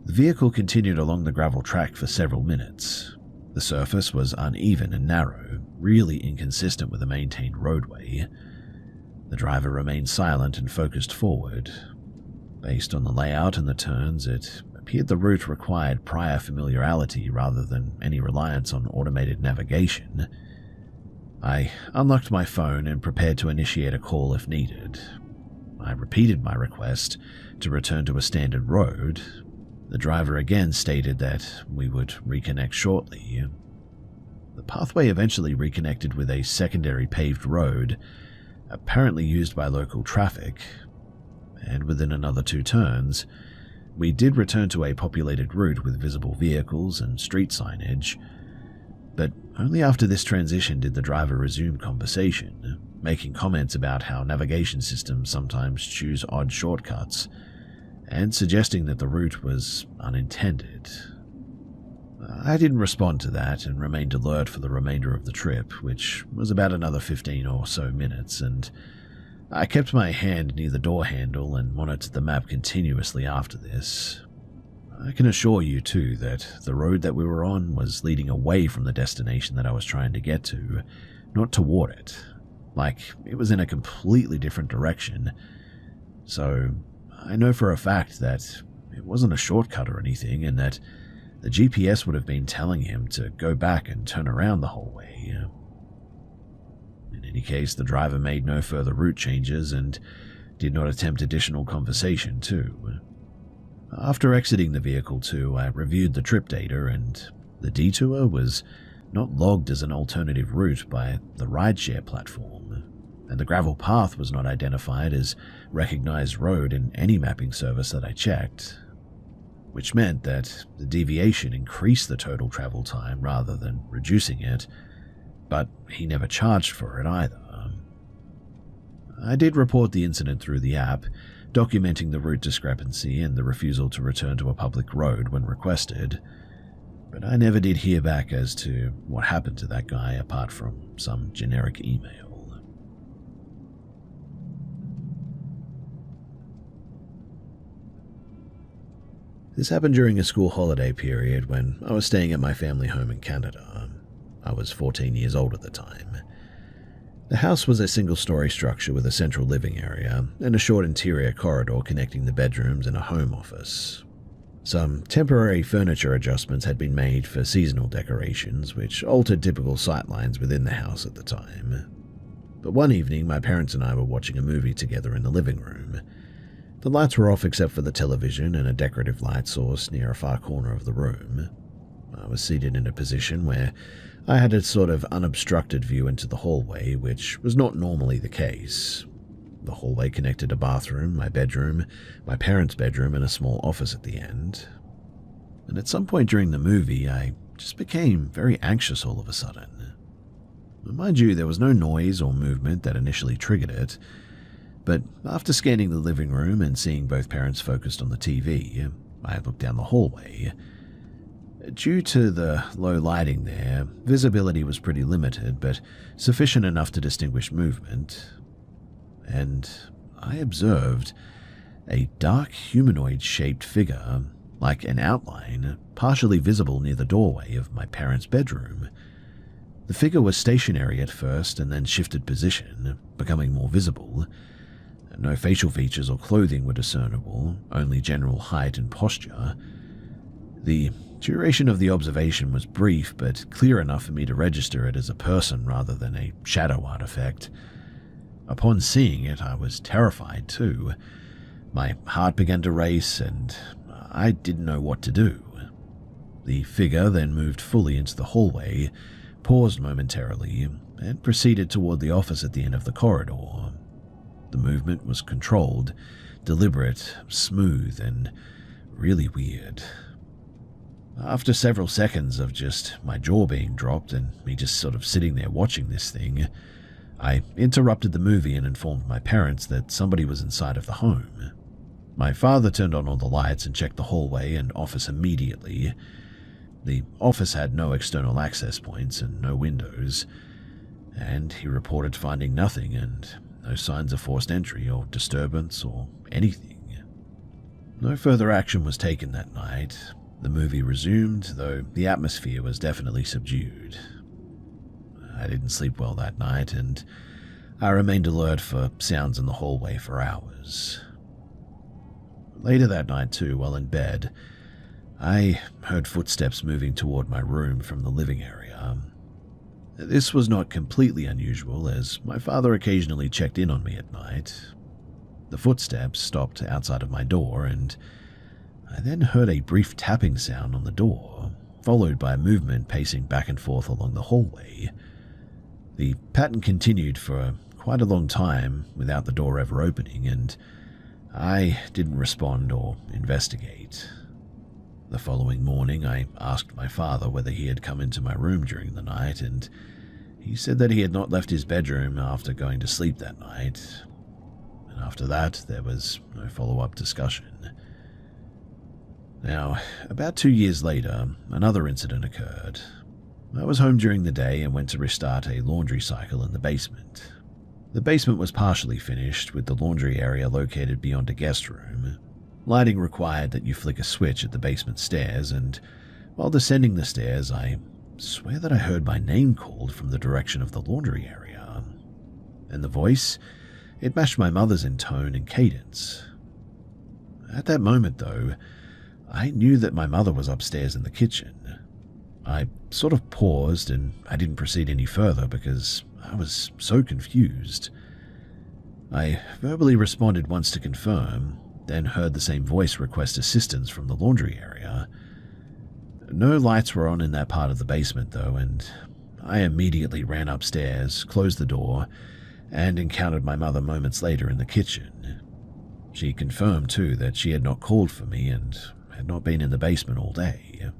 The vehicle continued along the gravel track for several minutes. The surface was uneven and narrow, really inconsistent with a maintained roadway. The driver remained silent and focused forward. Based on the layout and the turns, it appeared the route required prior familiarity rather than any reliance on automated navigation. I unlocked my phone and prepared to initiate a call if needed. I repeated my request to return to a standard road. The driver again stated that we would reconnect shortly. The pathway eventually reconnected with a secondary paved road, apparently used by local traffic, and within another 2 turns, we did return to a populated route with visible vehicles and street signage. But only after this transition did the driver resume conversation, making comments about how navigation systems sometimes choose odd shortcuts, and suggesting that the route was unintended. I didn't respond to that and remained alert for the remainder of the trip, which was about another 15 or so minutes, and I kept my hand near the door handle and monitored the map continuously after this. I can assure you, too, that the road that we were on was leading away from the destination that I was trying to get to, not toward it. Like, it was in a completely different direction. So, I know for a fact that it wasn't a shortcut or anything, and that the GPS would have been telling him to go back and turn around the whole way. In any case, the driver made no further route changes and did not attempt additional conversation, too. After exiting the vehicle too, I reviewed the trip data, and the detour was not logged as an alternative route by the rideshare platform, and the gravel path was not identified as recognized road in any mapping service that I checked, which meant that the deviation increased the total travel time rather than reducing it, but he never charged for it either. I did report the incident through the app, documenting the route discrepancy and the refusal to return to a public road when requested, but I never did hear back as to what happened to that guy apart from some generic email. This happened during a school holiday period when I was staying at my family home in Canada. I was 14 years old at the time. The house was a single-story structure with a central living area and a short interior corridor connecting the bedrooms and a home office. Some temporary furniture adjustments had been made for seasonal decorations, which altered typical sightlines within the house at the time. But one evening, my parents and I were watching a movie together in the living room. The lights were off except for the television and a decorative light source near a far corner of the room. I was seated in a position where I had a sort of unobstructed view into the hallway, which was not normally the case. The hallway connected a bathroom, my bedroom, my parents' bedroom, and a small office at the end. And at some point during the movie, I just became very anxious all of a sudden. Mind you, there was no noise or movement that initially triggered it, but after scanning the living room and seeing both parents focused on the TV, I looked down the hallway. Due to the low lighting there, visibility was pretty limited, but sufficient enough to distinguish movement. And I observed a dark humanoid-shaped figure, like an outline, partially visible near the doorway of my parents' bedroom. The figure was stationary at first and then shifted position, becoming more visible. No facial features or clothing were discernible, only general height and posture. The duration of the observation was brief, but clear enough for me to register it as a person rather than a shadow artifact. Upon seeing it, I was terrified too. My heart began to race, and I didn't know what to do. The figure then moved fully into the hallway, paused momentarily, and proceeded toward the office at the end of the corridor. The movement was controlled, deliberate, smooth, and really weird. After several seconds of just my jaw being dropped and me just sort of sitting there watching this thing, I interrupted the movie and informed my parents that somebody was inside of the home. My father turned on all the lights and checked the hallway and office immediately. The office had no external access points and no windows, and he reported finding nothing and no signs of forced entry or disturbance or anything. No further action was taken that night. The movie resumed, though the atmosphere was definitely subdued. I didn't sleep well that night, and I remained alert for sounds in the hallway for hours. Later that night too, while in bed, I heard footsteps moving toward my room from the living area. This was not completely unusual, as my father occasionally checked in on me at night. The footsteps stopped outside of my door, and I then heard a brief tapping sound on the door, followed by a movement pacing back and forth along the hallway. The pattern continued for quite a long time without the door ever opening, and I didn't respond or investigate. The following morning, I asked my father whether he had come into my room during the night, and he said that he had not left his bedroom after going to sleep that night. And after that, there was no follow-up discussion. Now, about 2 years later, another incident occurred. I was home during the day and went to restart a laundry cycle in the basement. The basement was partially finished, with the laundry area located beyond a guest room. Lighting required that you flick a switch at the basement stairs, and while descending the stairs, I swear that I heard my name called from the direction of the laundry area. And the voice, it matched my mother's in tone and cadence. At that moment, though, I knew that my mother was upstairs in the kitchen. I sort of paused, and I didn't proceed any further because I was so confused. I verbally responded once to confirm, then heard the same voice request assistance from the laundry area. No lights were on in that part of the basement, though, and I immediately ran upstairs, closed the door, and encountered my mother moments later in the kitchen. She confirmed, too, that she had not called for me and had not been in the basement all day.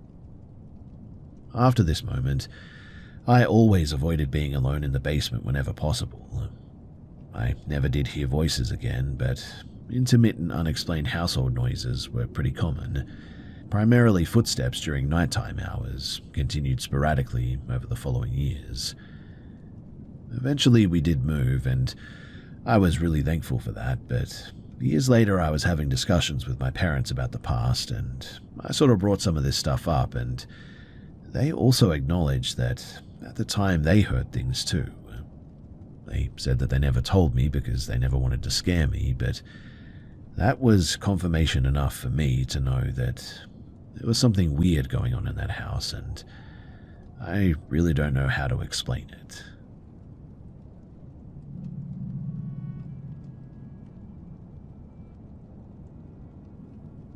After this moment, I always avoided being alone in the basement whenever possible. I never did hear voices again, but intermittent unexplained household noises were pretty common. Primarily footsteps during nighttime hours, continued sporadically over the following years. Eventually we did move, and I was really thankful for that, but years later I was having discussions with my parents about the past, and I sort of brought some of this stuff up, and they also acknowledged that at the time they heard things too. They said that they never told me because they never wanted to scare me, but that was confirmation enough for me to know that there was something weird going on in that house, and I really don't know how to explain it.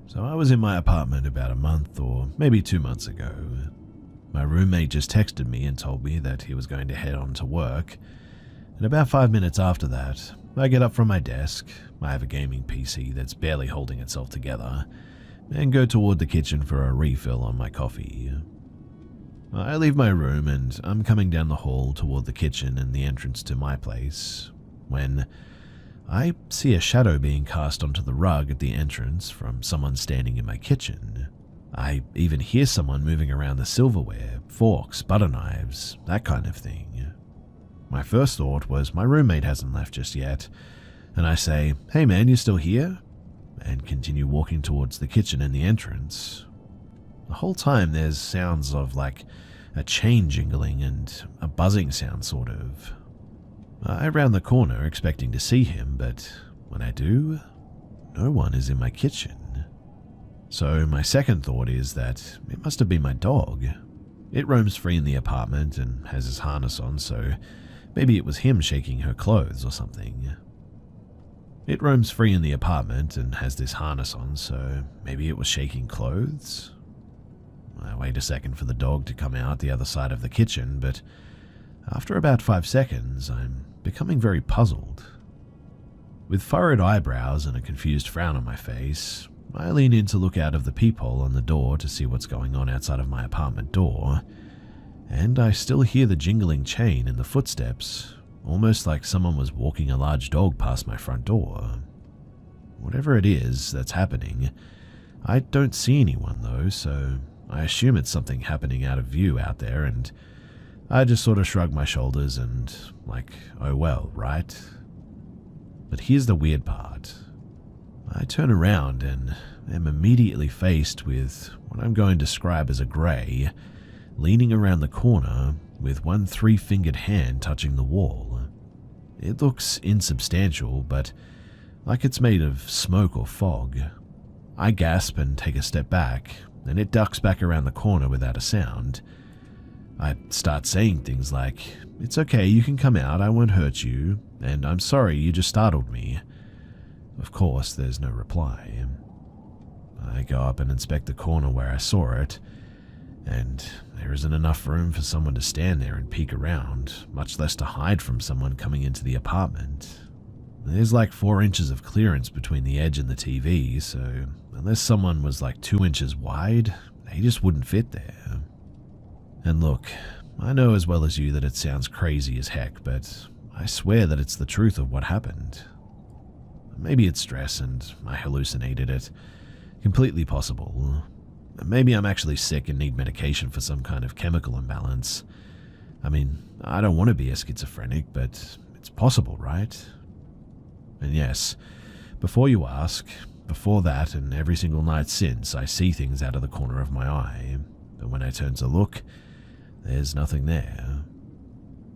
So I was in my apartment about a month or maybe 2 months ago. My roommate just texted me and told me that he was going to head on to work, and about 5 minutes after that, I get up from my desk, I have a gaming PC that's barely holding itself together, and go toward the kitchen for a refill on my coffee. I leave my room and I'm coming down the hall toward the kitchen and the entrance to my place, when I see a shadow being cast onto the rug at the entrance from someone standing in my kitchen. I even hear someone moving around the silverware, forks, butter knives, that kind of thing. My first thought was my roommate hasn't left just yet, and I say, "Hey man, you still here?" and continue walking towards the kitchen and the entrance. The whole time there's sounds of like a chain jingling and a buzzing sound sort of. I round the corner expecting to see him, but when I do, no one is in my kitchen. So my second thought is that it must have been my dog. It roams free in the apartment and has his harness on, so maybe it was him shaking her clothes or something. It roams free in the apartment and has this harness on, so maybe it was shaking clothes? I wait a second for the dog to come out the other side of the kitchen, but after about 5 seconds, I'm becoming very puzzled. With furrowed eyebrows and a confused frown on my face, I lean in to look out of the peephole on the door to see what's going on outside of my apartment door, and I still hear the jingling chain and the footsteps, almost like someone was walking a large dog past my front door. Whatever it is that's happening, I don't see anyone though, so I assume it's something happening out of view out there, and I just sort of shrug my shoulders and like, oh well, right? But here's the weird part. I turn around and am immediately faced with what I'm going to describe as a grey, leaning around the corner with one 3-fingered hand touching the wall. It looks insubstantial, but like it's made of smoke or fog. I gasp and take a step back, and it ducks back around the corner without a sound. I start saying things like, "It's okay, you can come out, I won't hurt you, and I'm sorry, you just startled me." Of course, there's no reply. I go up and inspect the corner where I saw it, and there isn't enough room for someone to stand there and peek around, much less to hide from someone coming into the apartment. There's like 4 inches of clearance between the edge and the TV, so unless someone was like 2 inches wide, they just wouldn't fit there. And look, I know as well as you that it sounds crazy as heck, but I swear that it's the truth of what happened. Maybe it's stress and I hallucinated it. Completely possible. Maybe I'm actually sick and need medication for some kind of chemical imbalance. I mean, I don't want to be a schizophrenic, but it's possible, right? And yes, before you ask, before that and every single night since, I see things out of the corner of my eye, but when I turn to look, there's nothing there.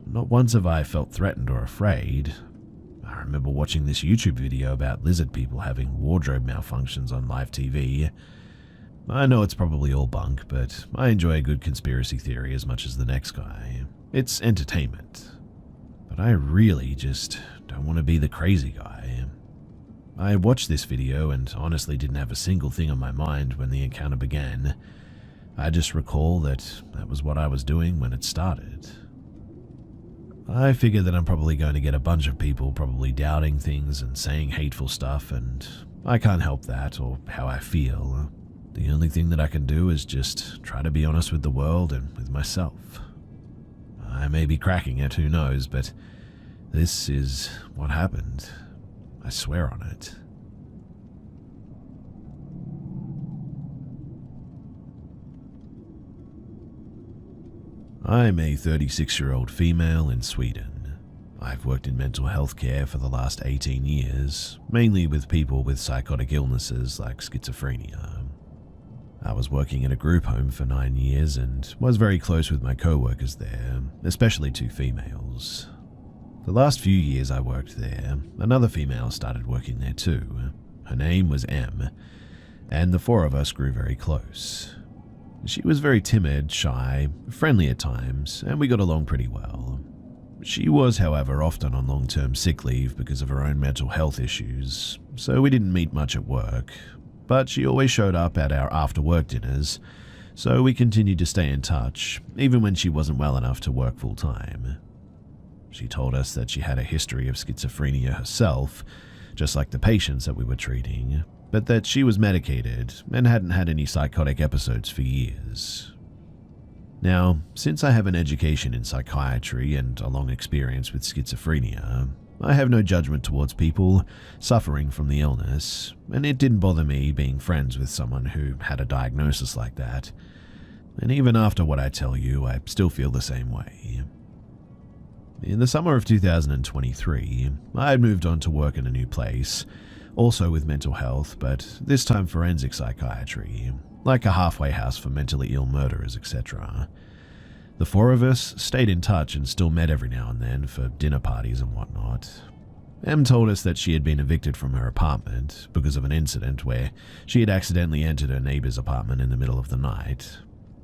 Not once have I felt threatened or afraid. I remember watching this YouTube video about lizard people having wardrobe malfunctions on live TV. I know it's probably all bunk, but I enjoy a good conspiracy theory as much as the next guy. It's entertainment. But I really just don't want to be the crazy guy. I watched this video and honestly didn't have a single thing on my mind when the encounter began. I just recall that was what I was doing when it started. I figure that I'm probably going to get a bunch of people probably doubting things and saying hateful stuff, and I can't help that or how I feel. The only thing that I can do is just try to be honest with the world and with myself. I may be cracking it, who knows, but This is what happened. I swear on it. I'm a 36-year-old female in Sweden. I've worked in mental health care for the last 18 years, mainly with people with psychotic illnesses like schizophrenia. I was working in a group home for 9 years and was very close with my co-workers there, especially 2 females. The last few years I worked there, another female started working there too. Her name was M, and the 4 of us grew very close. She was very timid, shy, friendly at times, and we got along pretty well. She was, however, often on long-term sick leave because of her own mental health issues, so we didn't meet much at work, but she always showed up at our after-work dinners, so we continued to stay in touch, even when she wasn't well enough to work full-time. She told us that she had a history of schizophrenia herself, just like the patients that we were treating, but that she was medicated and hadn't had any psychotic episodes for years. Now, since I have an education in psychiatry and a long experience with schizophrenia, I have no judgment towards people suffering from the illness, and it didn't bother me being friends with someone who had a diagnosis like that. And even after what I tell you, I still feel the same way. In the summer of 2023, I had moved on to work in a new place, also with mental health, but this time forensic psychiatry, like a halfway house for mentally ill murderers, etc. The 4 of us stayed in touch and still met every now and then for dinner parties and whatnot. Em told us that she had been evicted from her apartment because of an incident where she had accidentally entered her neighbor's apartment in the middle of the night.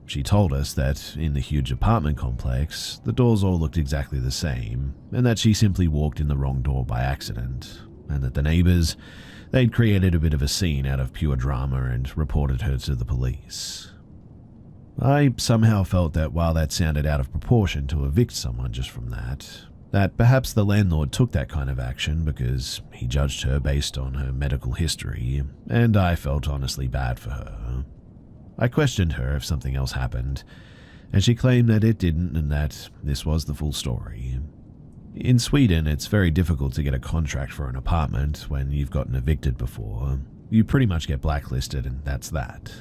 She told us that in the huge apartment complex, the doors all looked exactly the same, and that she simply walked in the wrong door by accident, and that the neighbors, they'd created a bit of a scene out of pure drama and reported her to the police. I somehow felt that while that sounded out of proportion to evict someone just from that perhaps the landlord took that kind of action because he judged her based on her medical history, and I felt honestly bad for her. I questioned her if something else happened, and she claimed that it didn't and that this was the full story. In Sweden, it's very difficult to get a contract for an apartment when you've gotten evicted before. You pretty much get blacklisted and that's that.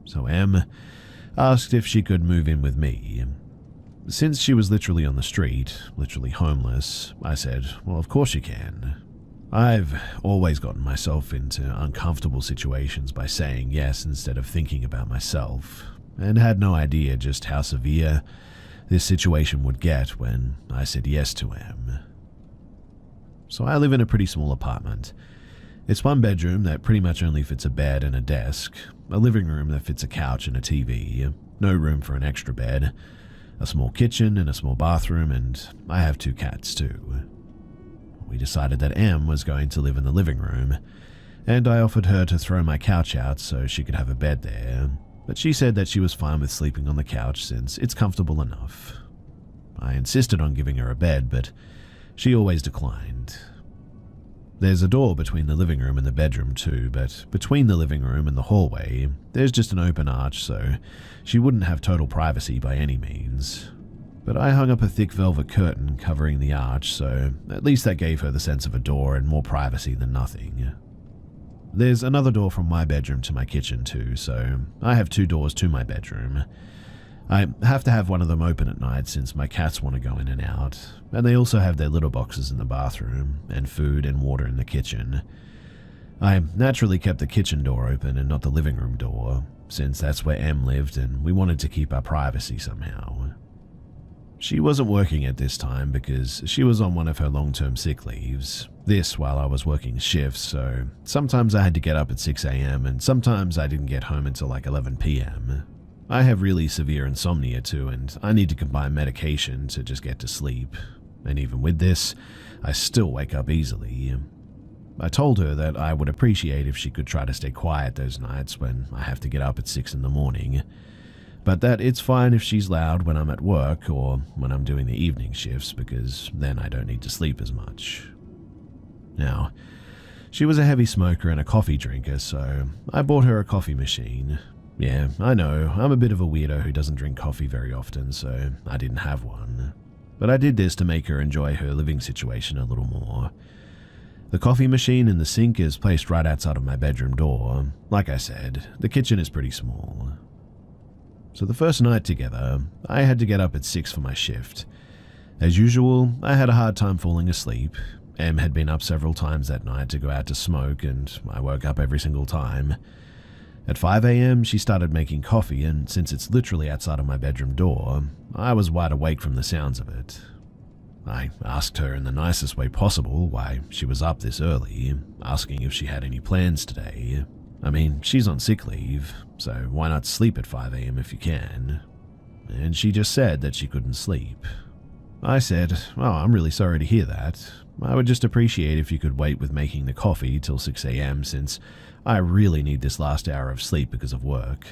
So Em asked if she could move in with me. Since she was literally on the street, literally homeless, I said, well, of course you can. I've always gotten myself into uncomfortable situations by saying yes instead of thinking about myself, and had no idea just how severe this situation would get when I said yes to Em. So I live in a pretty small apartment. It's 1 bedroom that pretty much only fits a bed and a desk, a living room that fits a couch and a TV, no room for an extra bed, a small kitchen and a small bathroom, and I have 2 cats too. We decided that Em was going to live in the living room, and I offered her to throw my couch out so she could have a bed there, but she said that she was fine with sleeping on the couch since it's comfortable enough. I insisted on giving her a bed, but she always declined. There's a door between the living room and the bedroom too, but between the living room and the hallway, there's just an open arch, so she wouldn't have total privacy by any means. But I hung up a thick velvet curtain covering the arch, so at least that gave her the sense of a door and more privacy than nothing. There's another door from my bedroom to my kitchen too, so I have 2 doors to my bedroom. I have to have one of them open at night since my cats want to go in and out, and they also have their litter boxes in the bathroom, and food and water in the kitchen. I naturally kept the kitchen door open and not the living room door, since that's where Em lived and we wanted to keep our privacy somehow. She wasn't working at this time because she was on one of her long-term sick leaves, this while I was working shifts, so sometimes I had to get up at 6 a.m. and sometimes I didn't get home until like 11 p.m. I have really severe insomnia too, and I need to combine medication to just get to sleep, and even with this, I still wake up easily. I told her that I would appreciate if she could try to stay quiet those nights when I have to get up at 6 in the morning, but that it's fine if she's loud when I'm at work or when I'm doing the evening shifts because then I don't need to sleep as much. Now, she was a heavy smoker and a coffee drinker, so I bought her a coffee machine. Yeah, I know, I'm a bit of a weirdo who doesn't drink coffee very often, so I didn't have one. but I did this to make her enjoy her living situation a little more. The coffee machine in the sink is placed right outside of my bedroom door. Like I said, the kitchen is pretty small. So the first night together, I had to get up at 6 for my shift. As usual, I had a hard time falling asleep. Em had been up several times that night to go out to smoke, and I woke up every single time. At 5 a.m, she started making coffee, and since it's literally outside of my bedroom door, I was wide awake from the sounds of it. I asked her in the nicest way possible why she was up this early, asking if she had any plans today. I mean, she's on sick leave, so why not sleep at 5 a.m. if you can? And she just said that she couldn't sleep. I said, "Oh, I'm really sorry to hear that. I would just appreciate if you could wait with making the coffee till 6 a.m. since I really need this last hour of sleep because of work."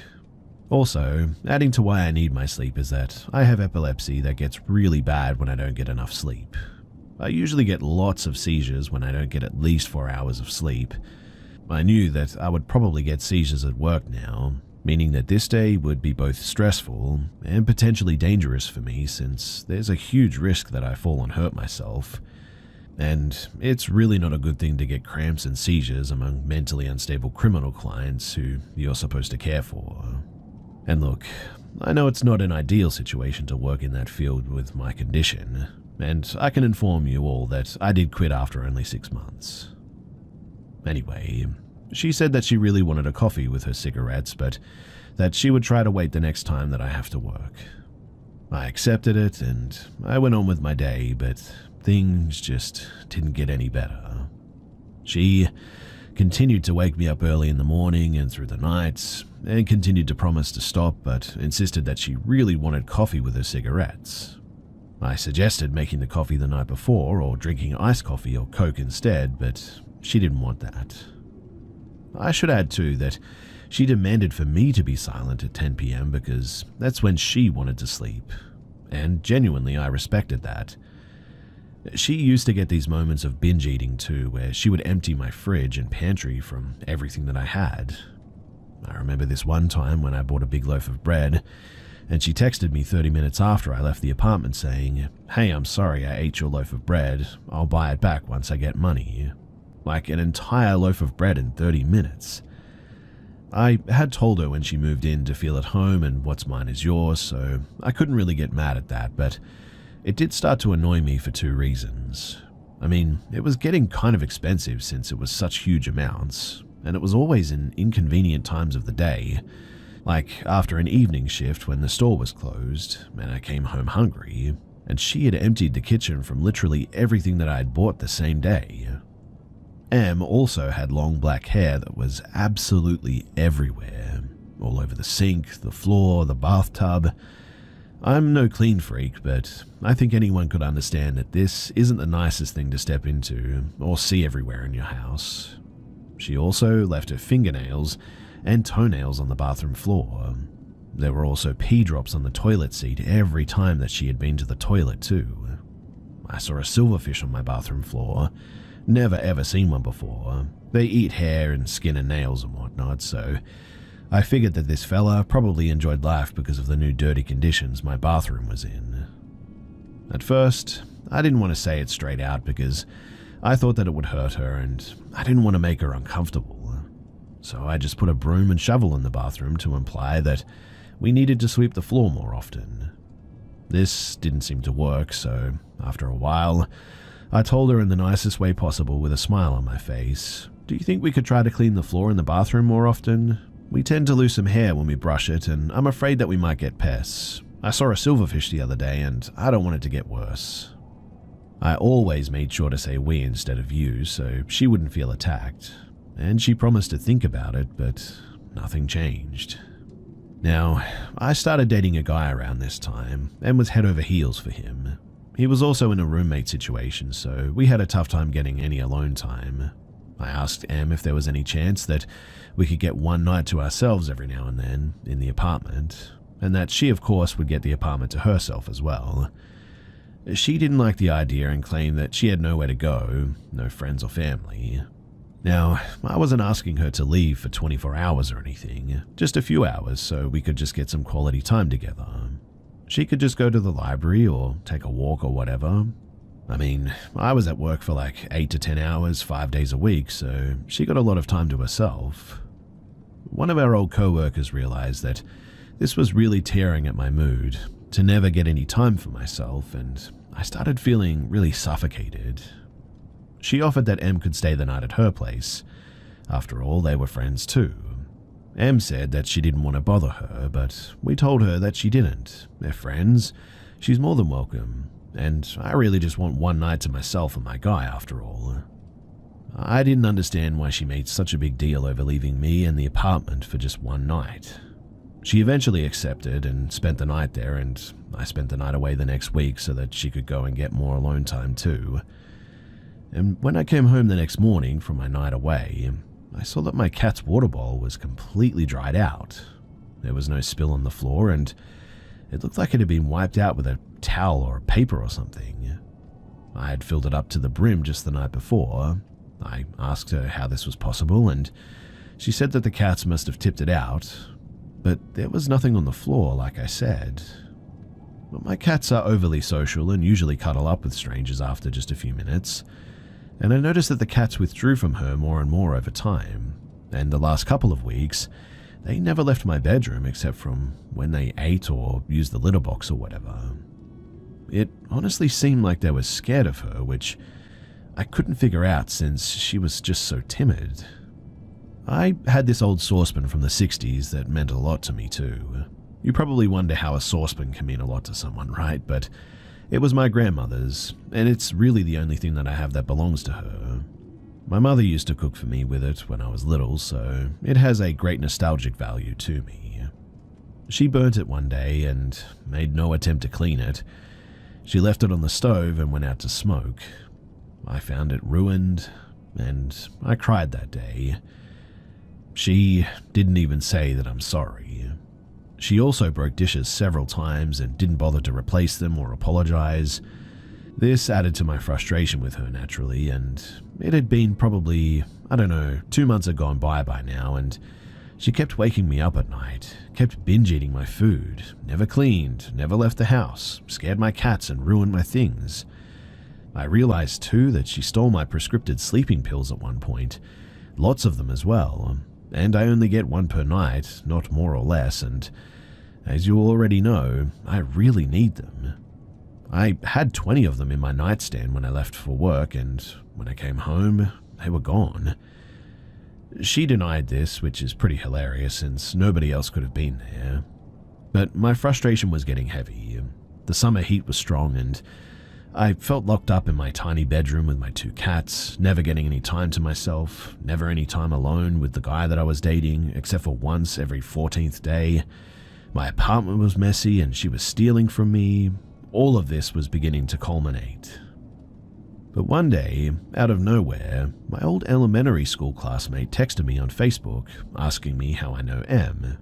Also, adding to why I need my sleep is that I have epilepsy that gets really bad when I don't get enough sleep. I usually get lots of seizures when I don't get at least 4 hours of sleep. I knew that I would probably get seizures at work now, meaning that this day would be both stressful and potentially dangerous for me since there's a huge risk that I fall and hurt myself. And it's really not a good thing to get cramps and seizures among mentally unstable criminal clients who you're supposed to care for. And look, I know it's not an ideal situation to work in that field with my condition, and I can inform you all that I did quit after only 6 months. Anyway, she said that she really wanted a coffee with her cigarettes, but that she would try to wait the next time that I have to work. I accepted it, and I went on with my day, but things just didn't get any better. She continued to wake me up early in the morning and through the nights, and continued to promise to stop, but insisted that she really wanted coffee with her cigarettes. I suggested making the coffee the night before or drinking iced coffee or Coke instead, but she didn't want that. I should add too that she demanded for me to be silent at 10 p.m. because that's when she wanted to sleep, and genuinely I respected that. She used to get these moments of binge eating too, where she would empty my fridge and pantry from everything that I had. I remember this one time when I bought a big loaf of bread, and she texted me 30 minutes after I left the apartment saying, "Hey, I'm sorry I ate your loaf of bread. I'll buy it back once I get money." Like an entire loaf of bread in 30 minutes. I had told her when she moved in to feel at home and what's mine is yours, so I couldn't really get mad at that, but it did start to annoy me for 2 reasons. I mean, it was getting kind of expensive since it was such huge amounts, and it was always in inconvenient times of the day, like after an evening shift when the store was closed and I came home hungry, and she had emptied the kitchen from literally everything that I had bought the same day. Em also had long black hair that was absolutely everywhere, all over the sink, the floor, the bathtub. I'm no clean freak, but I think anyone could understand that this isn't the nicest thing to step into or see everywhere in your house. She also left her fingernails and toenails on the bathroom floor. There were also pee drops on the toilet seat every time that she had been to the toilet too. I saw a silverfish on my bathroom floor. Never ever seen one before. They eat hair and skin and nails and whatnot, so I figured that this fella probably enjoyed life because of the new dirty conditions my bathroom was in. At first, I didn't want to say it straight out because I thought that it would hurt her and I didn't want to make her uncomfortable. So I just put a broom and shovel in the bathroom to imply that we needed to sweep the floor more often. This didn't seem to work, so after a while, I told her in the nicest way possible with a smile on my face, "Do you think we could try to clean the floor in the bathroom more often? We tend to lose some hair when we brush it, and I'm afraid that we might get pests. I saw a silverfish the other day, and I don't want it to get worse." I always made sure to say we instead of you, so she wouldn't feel attacked, and she promised to think about it, but nothing changed. Now, I started dating a guy around this time, and was head over heels for him. He was also in a roommate situation, so we had a tough time getting any alone time. I asked Em if there was any chance that we could get one night to ourselves every now and then in the apartment, and that she of course would get the apartment to herself as well. She didn't like the idea and claimed that she had nowhere to go, no friends or family. Now, I wasn't asking her to leave for 24 hours or anything, just a few hours so we could just get some quality time together. She could just go to the library or take a walk or whatever. I mean, I was at work for like 8 to 10 hours, 5 days a week, so she got a lot of time to herself. One of our old co-workers realized that this was really tearing at my mood, to never get any time for myself, and I started feeling really suffocated. She offered that Em could stay the night at her place. After all, they were friends too. Em said that she didn't want to bother her, but we told her that she didn't. They're friends. She's more than welcome. And I really just want one night to myself and my guy after all. I didn't understand why she made such a big deal over leaving me and the apartment for just one night. She eventually accepted and spent the night there, and I spent the night away the next week so that she could go and get more alone time too. And when I came home the next morning from my night away, I saw that my cat's water bowl was completely dried out. There was no spill on the floor, and it looked like it had been wiped out with a towel or a paper or something. I had filled it up to the brim just the night before. I asked her how this was possible, and she said that the cats must have tipped it out, but there was nothing on the floor, like I said. But my cats are overly social and usually cuddle up with strangers after just a few minutes, and I noticed that the cats withdrew from her more and more over time, and the last couple of weeks, they never left my bedroom except from when they ate or used the litter box or whatever. It honestly seemed like they were scared of her, which I couldn't figure out since she was just so timid. I had this old saucepan from the 60s that meant a lot to me too. You probably wonder how a saucepan can mean a lot to someone, right? But it was my grandmother's, and it's really the only thing that I have that belongs to her. My mother used to cook for me with it when I was little, so it has a great nostalgic value to me. She burnt it one day and made no attempt to clean it. She left it on the stove and went out to smoke. I found it ruined, and I cried that day. She didn't even say that I'm sorry. She also broke dishes several times and didn't bother to replace them or apologize. This added to my frustration with her naturally, and it had been probably, 2 months had gone by now, and she kept waking me up at night, kept binge eating my food, never cleaned, never left the house, scared my cats and ruined my things. I realized too that she stole my prescripted sleeping pills at one point, lots of them as well, and I only get one per night, not more or less, and as you already know, I really need them. I had 20 of them in my nightstand when I left for work, and when I came home, they were gone. She denied this, which is pretty hilarious since nobody else could have been there. But my frustration was getting heavy. The summer heat was strong, and I felt locked up in my tiny bedroom with my 2 cats, never getting any time to myself, never any time alone with the guy that I was dating, except for once every 14th day. My apartment was messy and she was stealing from me. All of this was beginning to culminate. But one day, out of nowhere, my old elementary school classmate texted me on Facebook asking me how I know Em.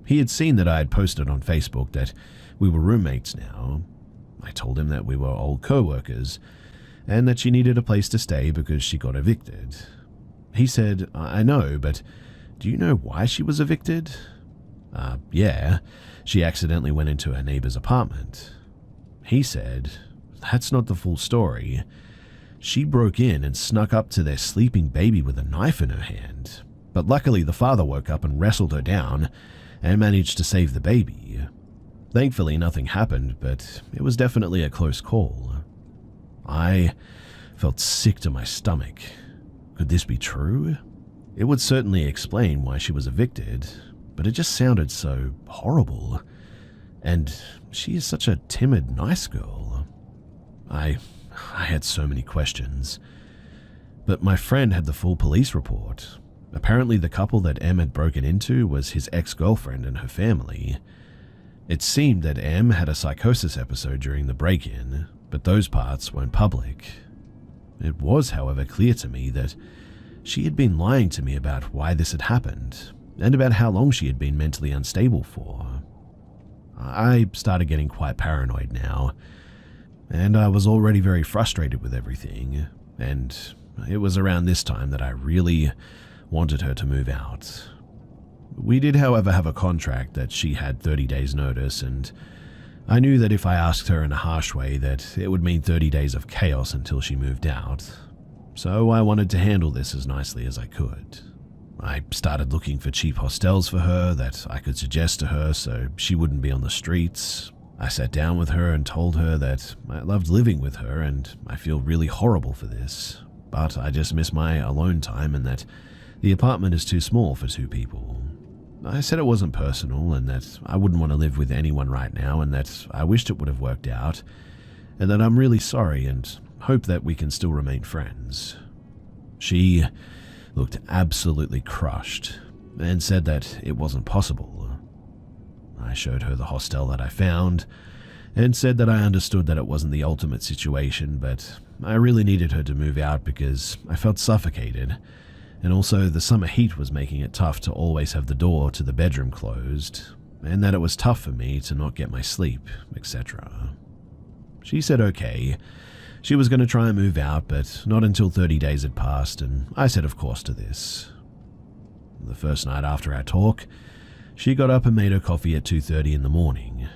He had seen that I had posted on Facebook that we were roommates now. I told him that we were old co-workers and that she needed a place to stay because she got evicted. He said, I know, but do you know why she was evicted? Yeah, she accidentally went into her neighbor's apartment. He said, that's not the full story. She broke in and snuck up to their sleeping baby with a knife in her hand, but luckily the father woke up and wrestled her down and managed to save the baby. Thankfully nothing happened, but it was definitely a close call. I felt sick to my stomach. Could this be true? It would certainly explain why she was evicted, but it just sounded so horrible. And she is such a timid, nice girl. I had so many questions. But my friend had the full police report. Apparently the couple that Em had broken into was his ex-girlfriend and her family. It seemed that Em had a psychosis episode during the break-in, but those parts weren't public. It was, however, clear to me that she had been lying to me about why this had happened, and about how long she had been mentally unstable for. I started getting quite paranoid now, and I was already very frustrated with everything, and it was around this time that I really wanted her to move out. We did, however, have a contract that she had 30 days notice, and I knew that if I asked her in a harsh way that it would mean 30 days of chaos until she moved out, so I wanted to handle this as nicely as I could. I started looking for cheap hostels for her that I could suggest to her so she wouldn't be on the streets. I sat down with her and told her that I loved living with her and I feel really horrible for this, but I just miss my alone time and that the apartment is too small for 2 people. I said it wasn't personal and that I wouldn't want to live with anyone right now and that I wished it would have worked out and that I'm really sorry and hope that we can still remain friends. She looked absolutely crushed and said that it wasn't possible. I showed her the hostel that I found and said that I understood that it wasn't the ultimate situation, but I really needed her to move out because I felt suffocated, and also the summer heat was making it tough to always have the door to the bedroom closed, and that it was tough for me to not get my sleep, etc. She said okay. She was going to try and move out, but not until 30 days had passed, and I said of course to this. The first night after our talk, she got up and made her coffee at 2:30 in the morning.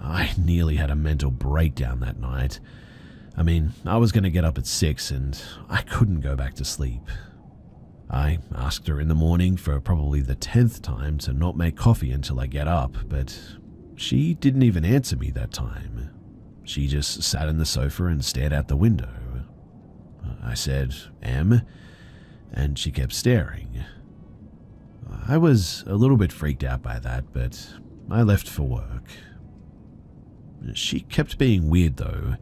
I nearly had a mental breakdown that night. I was going to get up at 6 and I couldn't go back to sleep. I asked her in the morning for probably the 10th time to not make coffee until I get up, but she didn't even answer me that time. She just sat in the sofa and stared out the window. I said, "Em?" and she kept staring. I was a little bit freaked out by that, but I left for work. She kept being weird though,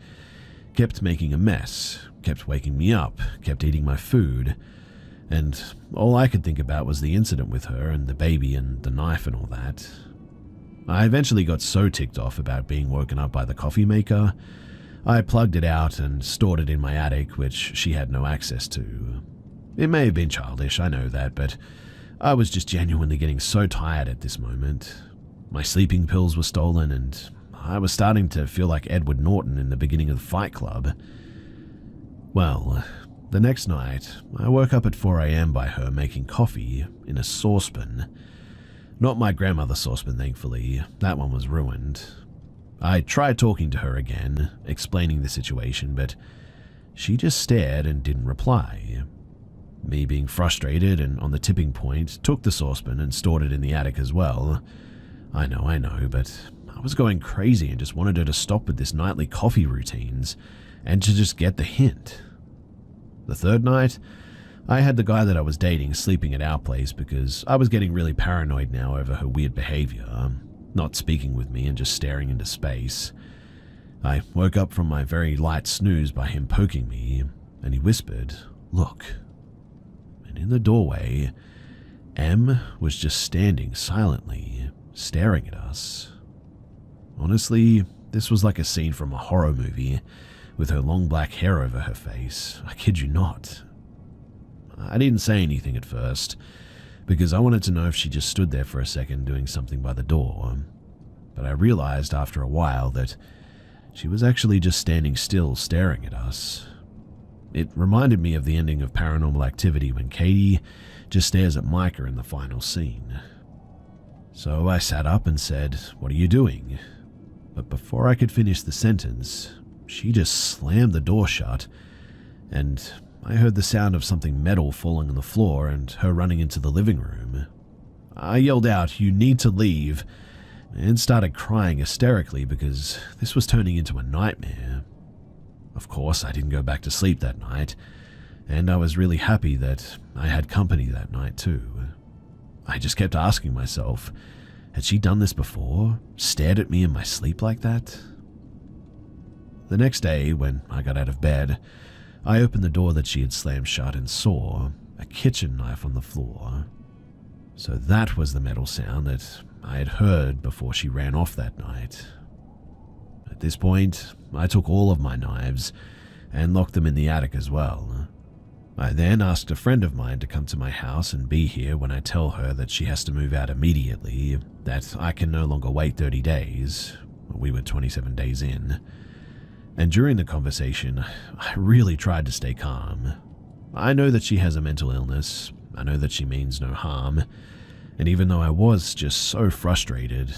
kept making a mess, kept waking me up, kept eating my food, and all I could think about was the incident with her and the baby and the knife and all that. I eventually got so ticked off about being woken up by the coffee maker, I plugged it out and stored it in my attic, which she had no access to. It may have been childish, I know that, but I was just genuinely getting so tired at this moment. My sleeping pills were stolen and I was starting to feel like Edward Norton in the beginning of Fight Club. Well, the next night, I woke up at 4 a.m. by her making coffee in a saucepan. Not my grandmother's saucepan, thankfully. That one was ruined. I tried talking to her again, explaining the situation, but she just stared and didn't reply. Me being frustrated and on the tipping point, took the saucepan and stored it in the attic as well. I know, but I was going crazy and just wanted her to stop with this nightly coffee routines and to just get the hint. The third night, I had the guy that I was dating sleeping at our place because I was getting really paranoid now over her weird behavior, not speaking with me and just staring into space. I woke up from my very light snooze by him poking me, and he whispered, "Look." And in the doorway, Em was just standing silently, staring at us. Honestly, this was like a scene from a horror movie, with her long black hair over her face. I kid you not. I didn't say anything at first, because I wanted to know if she just stood there for a second doing something by the door, but I realized after a while that she was actually just standing still staring at us. It reminded me of the ending of Paranormal Activity when Katie just stares at Micah in the final scene. So I sat up and said, "What are you doing?" But before I could finish the sentence, she just slammed the door shut, and I heard the sound of something metal falling on the floor and her running into the living room. I yelled out, "You need to leave," and started crying hysterically because this was turning into a nightmare. Of course, I didn't go back to sleep that night, and I was really happy that I had company that night too. I just kept asking myself, had she done this before? Stared at me in my sleep like that? The next day, when I got out of bed, I opened the door that she had slammed shut and saw a kitchen knife on the floor. So that was the metal sound that I had heard before she ran off that night. At this point, I took all of my knives and locked them in the attic as well. I then asked a friend of mine to come to my house and be here when I tell her that she has to move out immediately, that I can no longer wait 30 days. We were 27 days in. And during the conversation, I really tried to stay calm. I know that she has a mental illness, I know that she means no harm, and even though I was just so frustrated,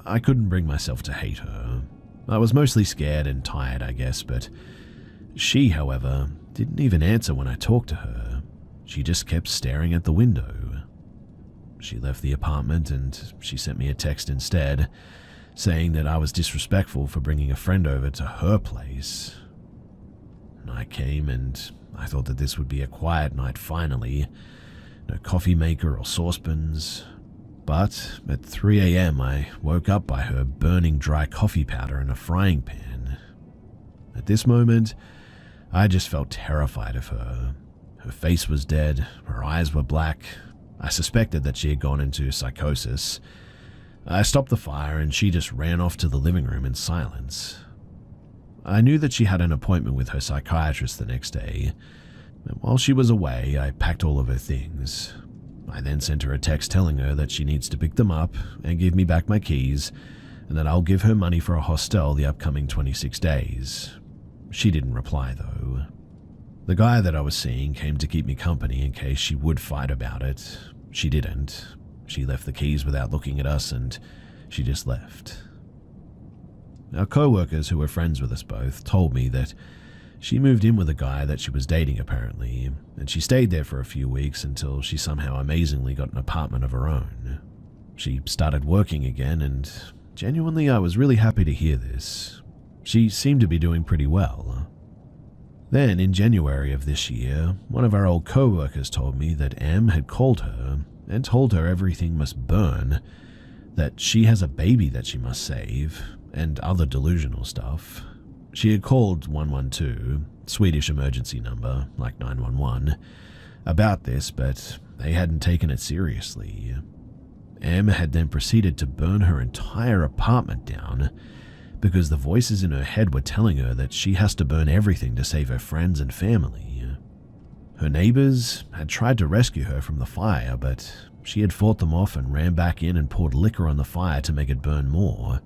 I couldn't bring myself to hate her. I was mostly scared and tired, I guess, but she, however, didn't even answer when I talked to her. She just kept staring at the window. She left the apartment and she sent me a text instead, saying that I was disrespectful for bringing a friend over to her place. Night came and I thought that this would be a quiet night finally. No coffee maker or saucepans. But at 3 a.m. I woke up by her burning dry coffee powder in a frying pan. At this moment, I just felt terrified of her. Her face was dead, her eyes were black. I suspected that she had gone into psychosis. I stopped the fire and she just ran off to the living room in silence. I knew that she had an appointment with her psychiatrist the next day, and while she was away, I packed all of her things. I then sent her a text telling her that she needs to pick them up and give me back my keys, and that I'll give her money for a hostel the upcoming 26 days. She didn't reply though. The guy that I was seeing came to keep me company in case she would fight about it. She didn't. She left the keys without looking at us and she just left. Our co-workers who were friends with us both told me that she moved in with a guy that she was dating apparently, and she stayed there for a few weeks until she somehow amazingly got an apartment of her own. She started working again and genuinely I was really happy to hear this. She seemed to be doing pretty well. Then in January of this year, one of our old co-workers told me that Em had called her and told her everything must burn, that she has a baby that she must save, and other delusional stuff. She had called 112, Swedish emergency number, like 911, about this, but they hadn't taken it seriously. Em had then proceeded to burn her entire apartment down because the voices in her head were telling her that she has to burn everything to save her friends and family. Her neighbors had tried to rescue her from the fire, but she had fought them off and ran back in and poured liquor on the fire to make it burn more.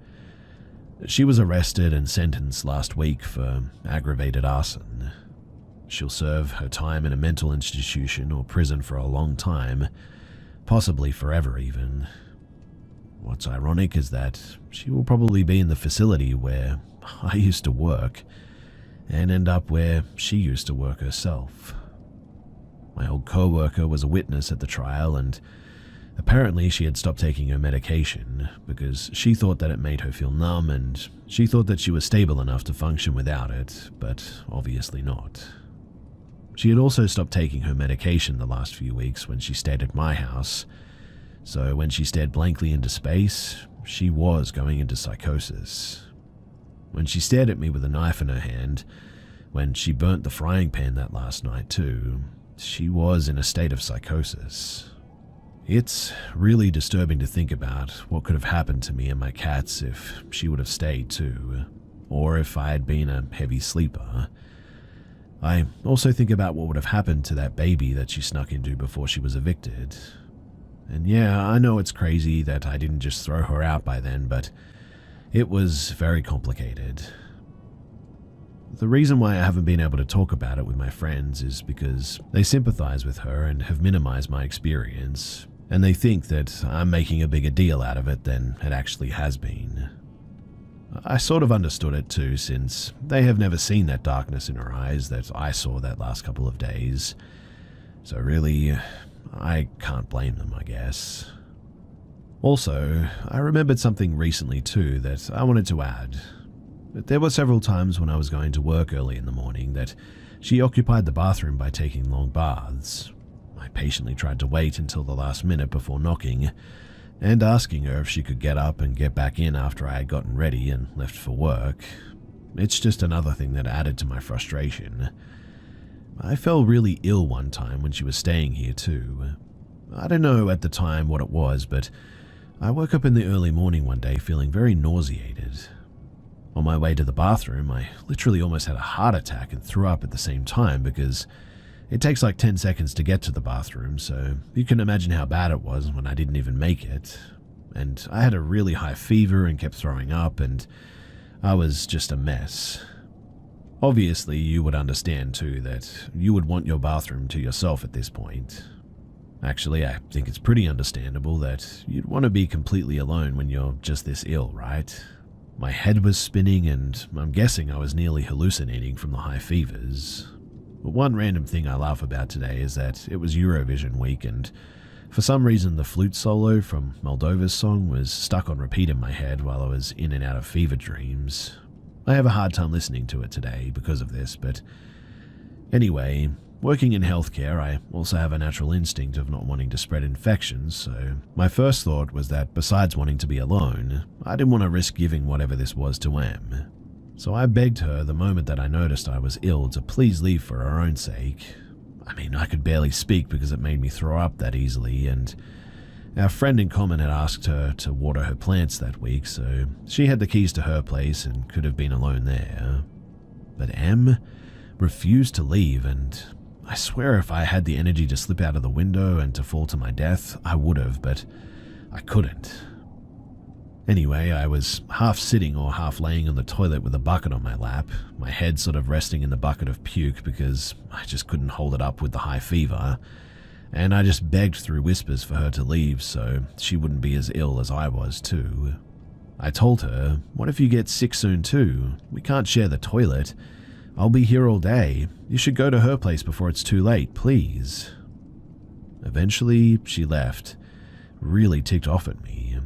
She was arrested and sentenced last week for aggravated arson. She'll serve her time in a mental institution or prison for a long time, possibly forever even. What's ironic is that she will probably be in the facility where I used to work and end up where she used to work herself. My old co-worker was a witness at the trial and apparently she had stopped taking her medication because she thought that it made her feel numb and she thought that she was stable enough to function without it, but obviously not. She had also stopped taking her medication the last few weeks when she stayed at my house, so when she stared blankly into space, she was going into psychosis. When she stared at me with a knife in her hand, when she burnt the frying pan that last night too, she was in a state of psychosis. It's really disturbing to think about what could have happened to me and my cats if she would have stayed too, or if I had been a heavy sleeper. I also think about what would have happened to that baby that she snuck into before she was evicted. And yeah, I know it's crazy that I didn't just throw her out by then, but it was very complicated. The reason why I haven't been able to talk about it with my friends is because they sympathize with her and have minimized my experience, and they think that I'm making a bigger deal out of it than it actually has been. I sort of understood it too, since they have never seen that darkness in her eyes that I saw that last couple of days. So really, I can't blame them, I guess. Also, I remembered something recently too that I wanted to add. There were several times when I was going to work early in the morning that she occupied the bathroom by taking long baths. I patiently tried to wait until the last minute before knocking and asking her if she could get up and get back in after I had gotten ready and left for work. It's just another thing that added to my frustration. I fell really ill one time when she was staying here too. I don't know at the time what it was, but I woke up in the early morning one day feeling very nauseated. On my way to the bathroom, I literally almost had a heart attack and threw up at the same time because it takes like 10 seconds to get to the bathroom, so you can imagine how bad it was when I didn't even make it. And I had a really high fever and kept throwing up, and I was just a mess. Obviously, you would understand too that you would want your bathroom to yourself at this point. Actually, I think it's pretty understandable that you'd want to be completely alone when you're just this ill, right? My head was spinning and I'm guessing I was nearly hallucinating from the high fevers. But one random thing I laugh about today is that it was Eurovision week and for some reason the flute solo from Moldova's song was stuck on repeat in my head while I was in and out of fever dreams. I have a hard time listening to it today because of this, but anyway, working in healthcare, I also have a natural instinct of not wanting to spread infections, so my first thought was that besides wanting to be alone, I didn't want to risk giving whatever this was to Em. So I begged her the moment that I noticed I was ill to please leave for her own sake. I mean, I could barely speak because it made me throw up that easily, and our friend in common had asked her to water her plants that week, so she had the keys to her place and could have been alone there. But Em refused to leave, and I swear if I had the energy to slip out of the window and to fall to my death, I would have, but I couldn't. Anyway, I was half sitting or half laying on the toilet with a bucket on my lap, my head sort of resting in the bucket of puke because I just couldn't hold it up with the high fever, and I just begged through whispers for her to leave so she wouldn't be as ill as I was too. I told her, "What if you get sick soon too? We can't share the toilet. I'll be here all day. You should go to her place before it's too late, please." Eventually, she left, really ticked off at me.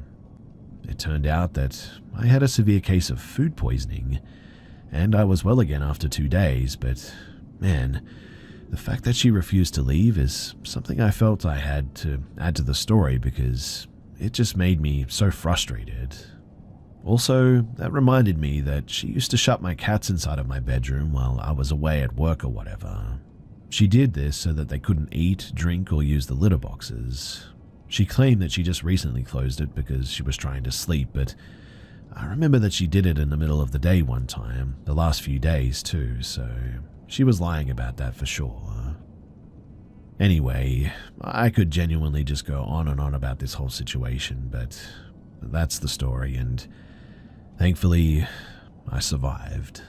It turned out that I had a severe case of food poisoning, and I was well again after 2 days, but man, the fact that she refused to leave is something I felt I had to add to the story because it just made me so frustrated. Also, that reminded me that she used to shut my cats inside of my bedroom while I was away at work or whatever. She did this so that they couldn't eat, drink, or use the litter boxes. She claimed that she just recently closed it because she was trying to sleep, but I remember that she did it in the middle of the day one time, the last few days too, so she was lying about that for sure. Anyway, I could genuinely just go on and on about this whole situation, but that's the story, and thankfully, I survived.